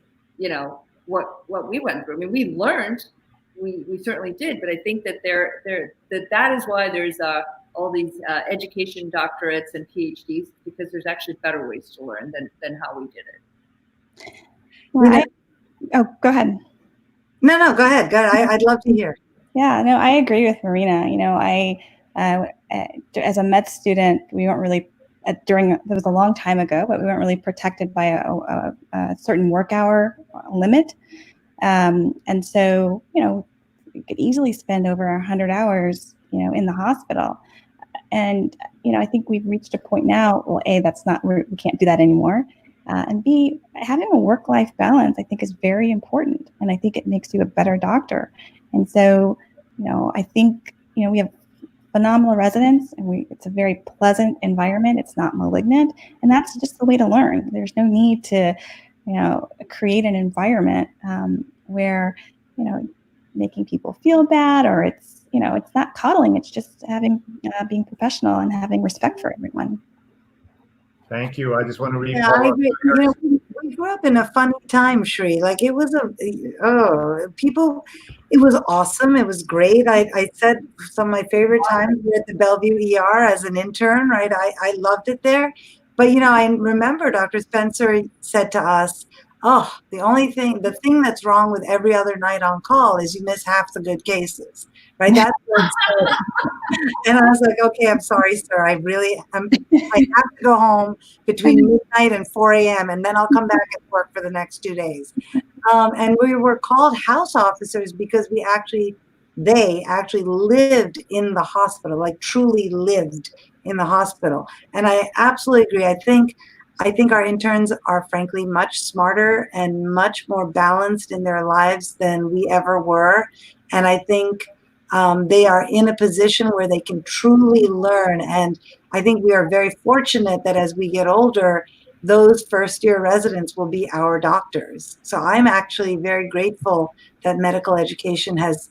what we went through. I mean, we learned, we certainly did, but I think that that is why there's all these education doctorates and PhDs, because there's actually better ways to learn than how we did it. Well, go ahead. No, go ahead. I'd love to hear. Yeah, no, I agree with Marina. As a med student, we weren't really it was a long time ago, but we weren't really protected by a certain work hour limit. And so, you could easily spend over 100 hours, in the hospital. And, I think we've reached a point now, well, A, we can't do that anymore. And B, having a work-life balance, I think, is very important. And I think it makes you a better doctor. And so, I think, we have phenomenal residents, and it's a very pleasant environment. It's not malignant. And that's just the way to learn. There's no need to, create an environment where, making people feel bad, or it's not coddling. It's just being professional and having respect for everyone. Thank you. I just want to read. Yeah, I agree. We grew up in a funny time, Sree. Like it was it was awesome. It was great. I said some of my favorite times were at the Bellevue ER as an intern, right? I loved it there. But, I remember Dr. Spencer said to us, the thing that's wrong with every other night on call is you miss half the good cases, right? That's what's and I was like, okay, I'm sorry, sir. I have to go home between midnight and 4 a.m. and then I'll come back and work for the next 2 days. And we were called house officers because they actually lived in the hospital, like truly lived in the hospital. And I absolutely agree. I think our interns are frankly much smarter and much more balanced in their lives than we ever were. And I think they are in a position where they can truly learn. And I think we are very fortunate that as we get older, those first-year residents will be our doctors. So I'm actually very grateful that medical education has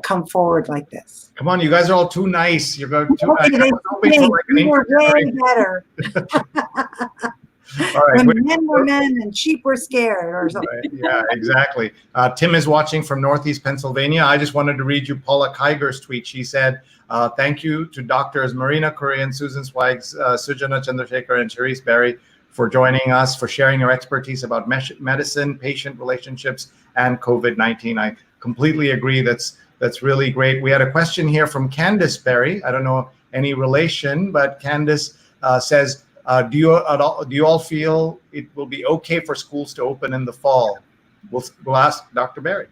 come forward like this. Come on, you guys are all too nice. You're going too nice. We were way better. All right. When men were men and sheep were scared or something. Right. Yeah, exactly. Tim is watching from Northeast Pennsylvania. I just wanted to read you Paula Kiger's tweet. She said, thank you to doctors Marina Kurian, Susan Zweig, Sujana Chandrasekhar, and Cherisse Berry for joining us, for sharing your expertise about medicine, patient relationships, and COVID-19. I completely agree. That's really great. We had a question here from Candace Berry. I don't know any relation, but Candace says, do you all feel it will be okay for schools to open in the fall? We'll ask Dr. Berry.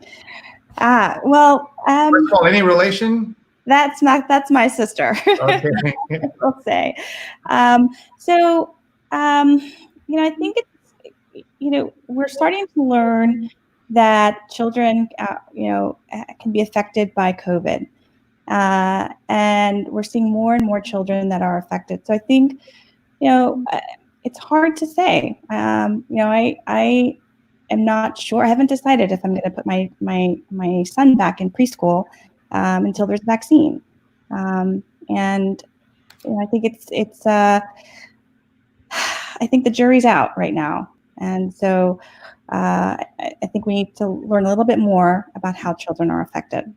First of all, any relation? That's my sister. Okay. I'll say. I think it's, we're starting to learn that children, can be affected by COVID. And we're seeing more and more children that are affected. So I think, it's hard to say. I am not sure. I haven't decided if I'm going to put my son back in preschool until there's a vaccine. And I think it's I think the jury's out right now. And so I think we need to learn a little bit more about how children are affected.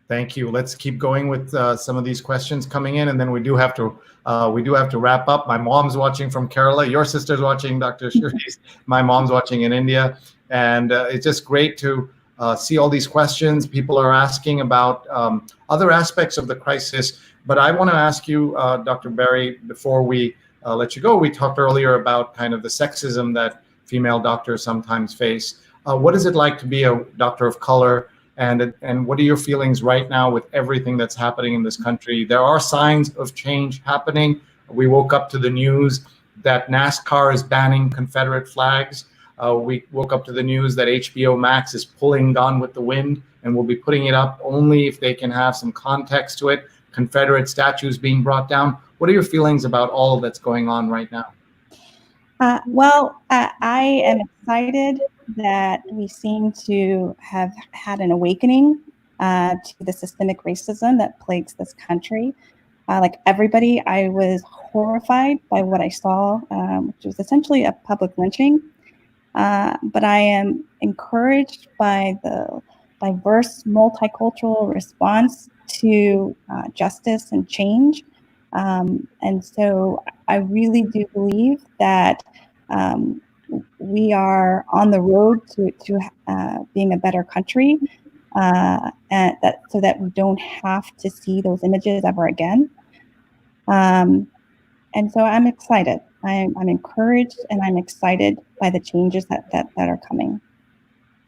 Thank you. Let's keep going with some of these questions coming in, and then we do have to wrap up. My mom's watching from Kerala. Your sister's watching, Dr. Cherisse. My mom's watching in India, and it's just great to see all these questions. People are asking about other aspects of the crisis, but I want to ask you, Dr. Berry, before we let you go. We talked earlier about kind of the sexism that female doctors sometimes face. What is it like to be a doctor of color? And what are your feelings right now with everything that's happening in this country? There are signs of change happening. We woke up to the news that NASCAR is banning Confederate flags. We woke up to the news that HBO Max is pulling Gone with the Wind and will be putting it up only if they can have some context to it. Confederate statues being brought down. What are your feelings about all that's going on right now? I am excited that we seem to have had an awakening to the systemic racism that plagues this country. Like everybody, I was horrified by what I saw, which was essentially a public lynching. But I am encouraged by the diverse multicultural response to justice and change. And so I really do believe that we are on the road to being a better country, and so that we don't have to see those images ever again. And so I'm excited. I'm encouraged, and I'm excited by the changes that are coming.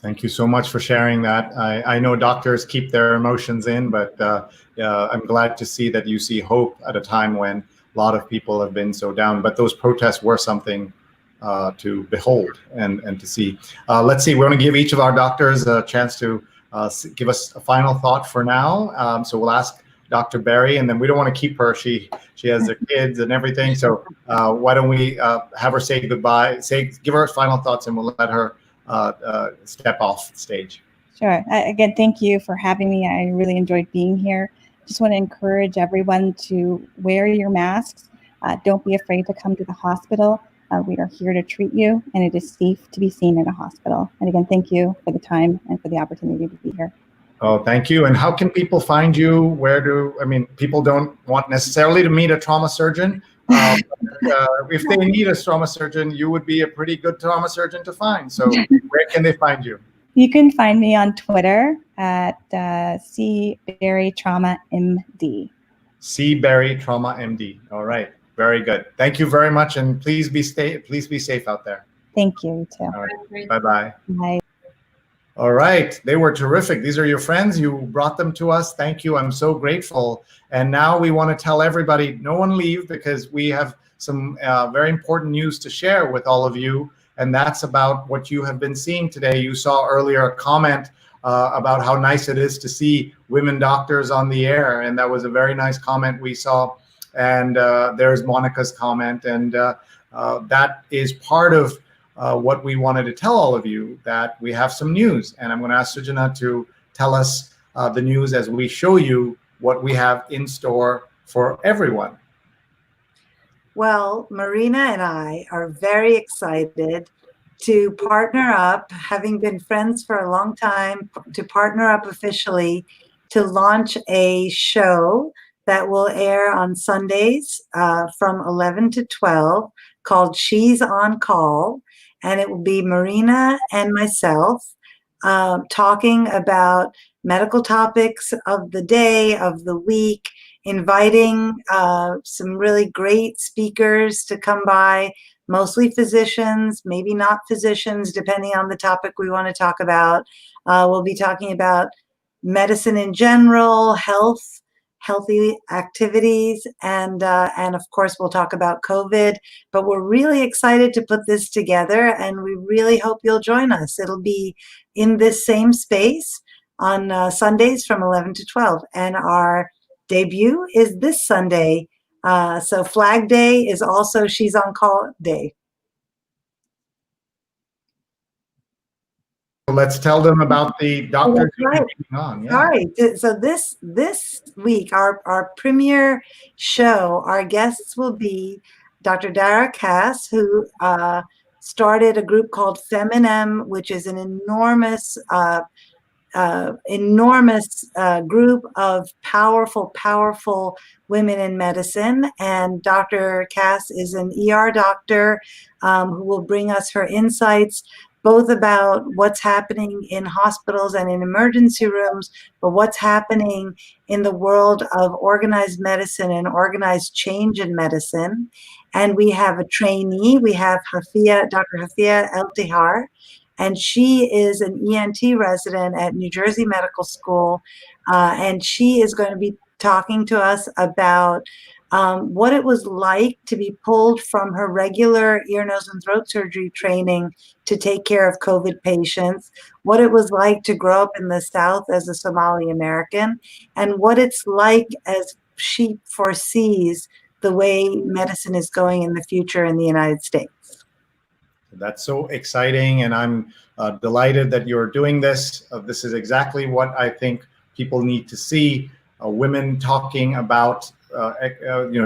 Thank you so much for sharing that. I know doctors keep their emotions in, but I'm glad to see that you see hope at a time when a lot of people have been so down. But those protests were something to behold and to see. Let's see, we're going to give each of our doctors a chance to give us a final thought for now. So we'll ask Dr. Berry, and then we don't want to keep her. She has her kids and everything. So why don't we have her say goodbye, give her final thoughts, and we'll let her step off the stage. Sure. Again, thank you for having me. I really enjoyed being here. Just want to encourage everyone to wear your masks. Don't be afraid to come to the hospital. We are here to treat you, and it is safe to be seen in a hospital. And again, thank you for the time and for the opportunity to be here. Oh, thank you. And how can people find you? People don't want necessarily to meet a trauma surgeon. If they need a trauma surgeon, you would be a pretty good trauma surgeon to find. So where can they find you? You can find me on Twitter at C Berry Trauma MD. C Berry Trauma MD. All right. Very good. Thank you very much, and please be safe out there. Thank you. You too. All right. Bye-bye. Bye. All right. They were terrific. These are your friends. You brought them to us. Thank you. I'm so grateful. And now we want to tell everybody, no one leave, because we have some very important news to share with all of you. And that's about what you have been seeing today. You saw earlier a comment about how nice it is to see women doctors on the air. And that was a very nice comment we saw. And there's Monica's comment. And that is part of what we wanted to tell all of you, that we have some news. And I'm going to ask Sujana to tell us the news as we show you what we have in store for everyone. Well, Marina and I are very excited to partner up, having been friends for a long time, to partner up officially to launch a show that will air on Sundays from 11 to 12 called She's on Call. And it will be Marina and myself talking about medical topics of the day, of the week, inviting some really great speakers to come by, mostly physicians, maybe not physicians, depending on the topic we want to talk about. We'll be talking about medicine in general, healthy activities, and of course we'll talk about COVID, but we're really excited to put this together, and we really hope you'll join us. It'll be in this same space on Sundays from 11 to 12, and our debut is this Sunday. So Flag Day is also She's on Call Day. Let's tell them about the doctors who are on. Yeah. All right. So this week, our premiere show, our guests will be Dr. Dara Cass, who started a group called Feminem, which is an enormous group of powerful women in medicine. And Dr. Cass is an ER doctor who will bring us her insights, both about what's happening in hospitals and in emergency rooms, but what's happening in the world of organized medicine and organized change in medicine. And we have a trainee, we have Dr. Hafia El-Tihar, and she is an ENT resident at New Jersey Medical School, and she is going to be talking to us about what it was like to be pulled from her regular ear, nose, and throat surgery training to take care of COVID patients, what it was like to grow up in the South as a Somali American, and what it's like as she foresees the way medicine is going in the future in the United States. That's so exciting, and I'm delighted that you're doing this. This is exactly what I think people need to see, women talking about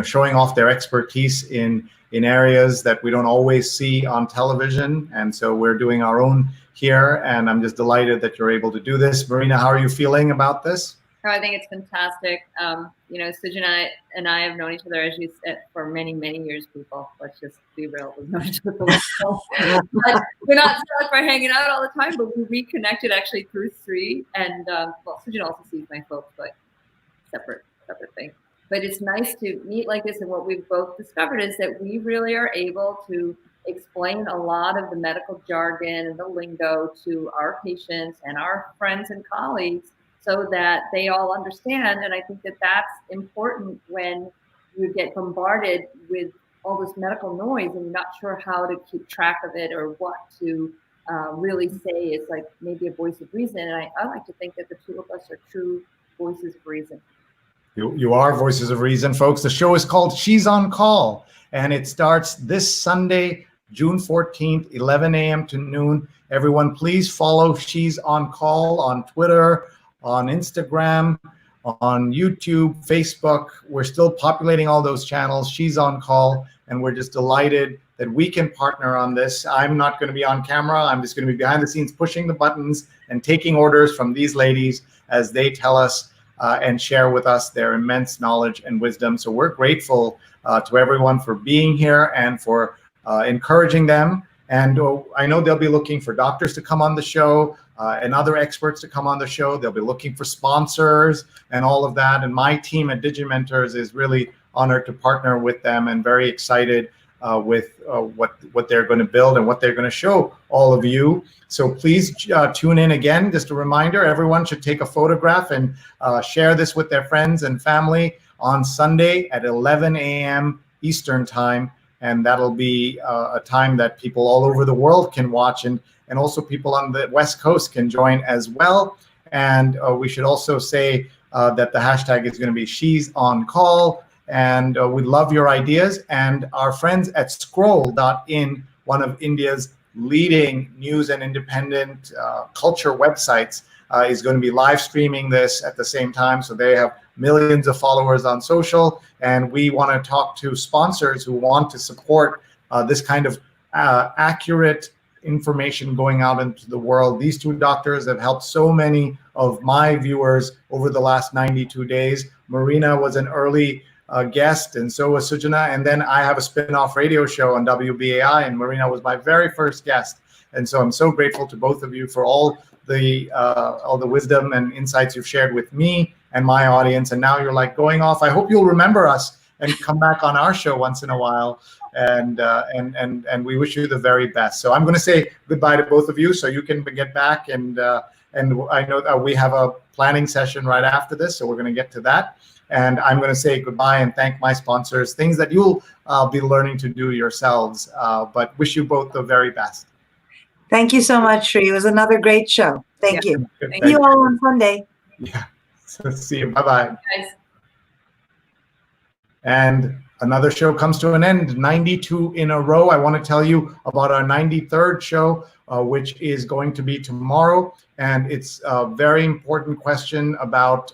showing off their expertise in areas that we don't always see on television. And so we're doing our own here, and I'm just delighted that you're able to do this. Marina, how are you feeling about this? Oh, I think it's fantastic. Sujana and I have known each other, as you said, for many, many years, people. Let's just be real. We've known each other for a while. But we're not stuck by hanging out all the time, but we reconnected actually through Sree. And, Sujana also sees my folks, but separate thing. But it's nice to meet like this, and what we've both discovered is that we really are able to explain a lot of the medical jargon and the lingo to our patients and our friends and colleagues so that they all understand. And I think that that's important when you get bombarded with all this medical noise and you're not sure how to keep track of it or what to really say is like maybe a voice of reason. And I like to think that the two of us are true voices of reason. You are voices of reason, folks. The show is called She's on Call, and it starts this Sunday, June 14th, 11 a.m. to noon. Everyone, please follow She's on Call on Twitter, on Instagram, on YouTube, Facebook. We're still populating all those channels. She's on Call, and we're just delighted that we can partner on this. I'm not going to be on camera. I'm just going to be behind the scenes pushing the buttons and taking orders from these ladies as they tell us and share with us their immense knowledge and wisdom. So we're grateful to everyone for being here and for encouraging them. And I know they'll be looking for doctors to come on the show and other experts to come on the show. They'll be looking for sponsors and all of that. And my team at Digimentors is really honored to partner with them and very excited with what they're going to build and what they're going to show all of you. So please tune in again. Just a reminder, everyone should take a photograph and share this with their friends and family on Sunday at 11 a.m. Eastern time. And that'll be a time that people all over the world can watch, and also people on the West Coast can join as well. And we should also say that the hashtag is going to be She's on Call. And we'd love your ideas. And our friends at Scroll.in, one of India's leading news and independent culture websites, is going to be live streaming this at the same time. So they have millions of followers on social. And we want to talk to sponsors who want to support this kind of accurate information going out into the world. These two doctors have helped so many of my viewers over the last 92 days. Marina was an early guest, and so was Sujana. And then I have a spin-off radio show on WBAI, and Marina was my very first guest. And so I'm so grateful to both of you for all the wisdom and insights you've shared with me and my audience. And now you're like going off. I hope you'll remember us and come back on our show once in a while. And we wish you the very best. So I'm going to say goodbye to both of you so you can get back. And I know that we have a planning session right after this, so we're going to get to that. And I'm going to say goodbye and thank my sponsors, things that you'll be learning to do yourselves, but wish you both the very best. Thank you so much, Sree. It was another great show. Thank you. Thank See you all on Sunday. Yeah. So see you. Bye-bye. Guys. And another show comes to an end, 92 in a row. I want to tell you about our 93rd show, which is going to be tomorrow. And it's a very important question about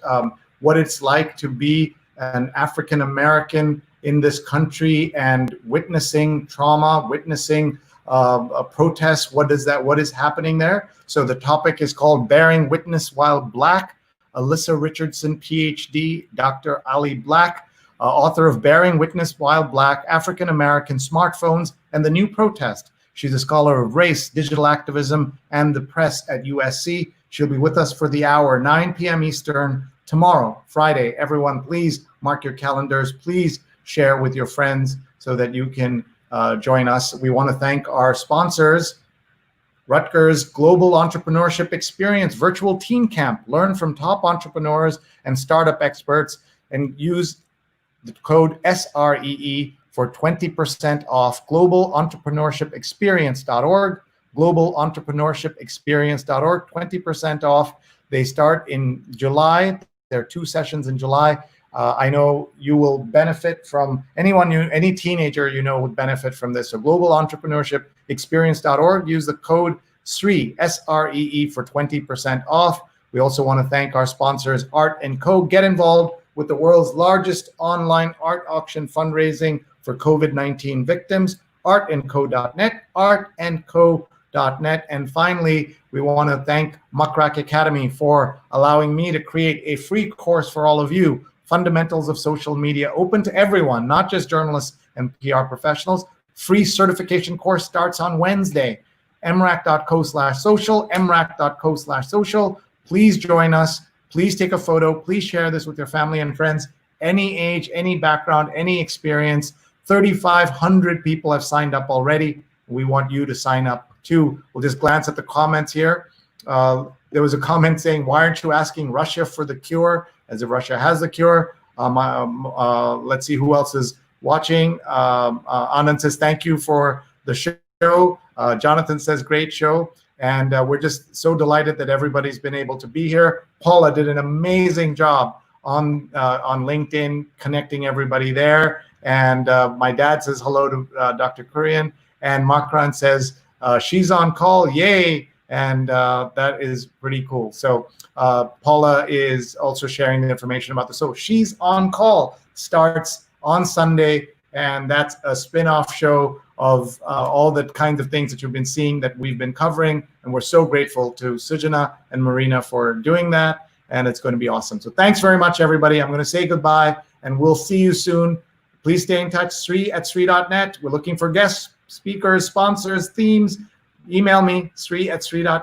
what it's like to be an African-American in this country and witnessing trauma, witnessing a protest. What is happening there? So the topic is called Bearing Witness While Black. Alyssa Richardson, PhD, Dr. Ali Black, author of Bearing Witness While Black, African American Smartphones and the New Protest. She's a scholar of race, digital activism, and the press at USC. She'll be with us for the hour, 9 p.m. Eastern, tomorrow, Friday. Everyone, please mark your calendars. Please share with your friends so that you can join us. We want to thank our sponsors, Rutgers Global Entrepreneurship Experience Virtual Teen Camp. Learn from top entrepreneurs and startup experts and use the code SREE for 20% off. globalentrepreneurshipexperience.org, globalentrepreneurshipexperience.org, 20% off. They start in July. There are 2 sessions in July. I know you will benefit from, any teenager you know would benefit from this. So globalentrepreneurshipexperience.org, use the code SREE, S-R-E-E, for 20% off. We also want to thank our sponsors, Art & Co. Get involved with the world's largest online art auction fundraising for COVID-19 victims, artandco.net, artandco.net. And finally, we want to thank Muckrack Academy for allowing me to create a free course for all of you, Fundamentals of Social Media, open to everyone, not just journalists and PR professionals. Free certification course starts on Wednesday. mrac.co/social, mrac.co/social. Please join us. Please take a photo. Please share this with your family and friends. Any age, any background, any experience. 3,500 people have signed up already. We want you to sign up too. We'll just glance at the comments here. There was a comment saying, why aren't you asking Russia for the cure, as if Russia has the cure? Let's see who else is watching. Anand says, thank you for the show. Jonathan says, great show. And we're just so delighted that everybody's been able to be here. Paula did an amazing job on LinkedIn, connecting everybody there. And my dad says hello to Dr. Kurian. And Makran says, she's on call, yay. And that is pretty cool. So Paula is also sharing the information about this. So She's on Call starts on Sunday, and that's a spin-off show of all the kinds of things that you've been seeing that we've been covering. And we're so grateful to Sujana and Marina for doing that. And it's going to be awesome. So thanks very much, everybody. I'm going to say goodbye, and we'll see you soon. Please stay in touch, Sree@Sree.net. We're looking for guest speakers, sponsors, themes. Email me, Sree@Sree.net.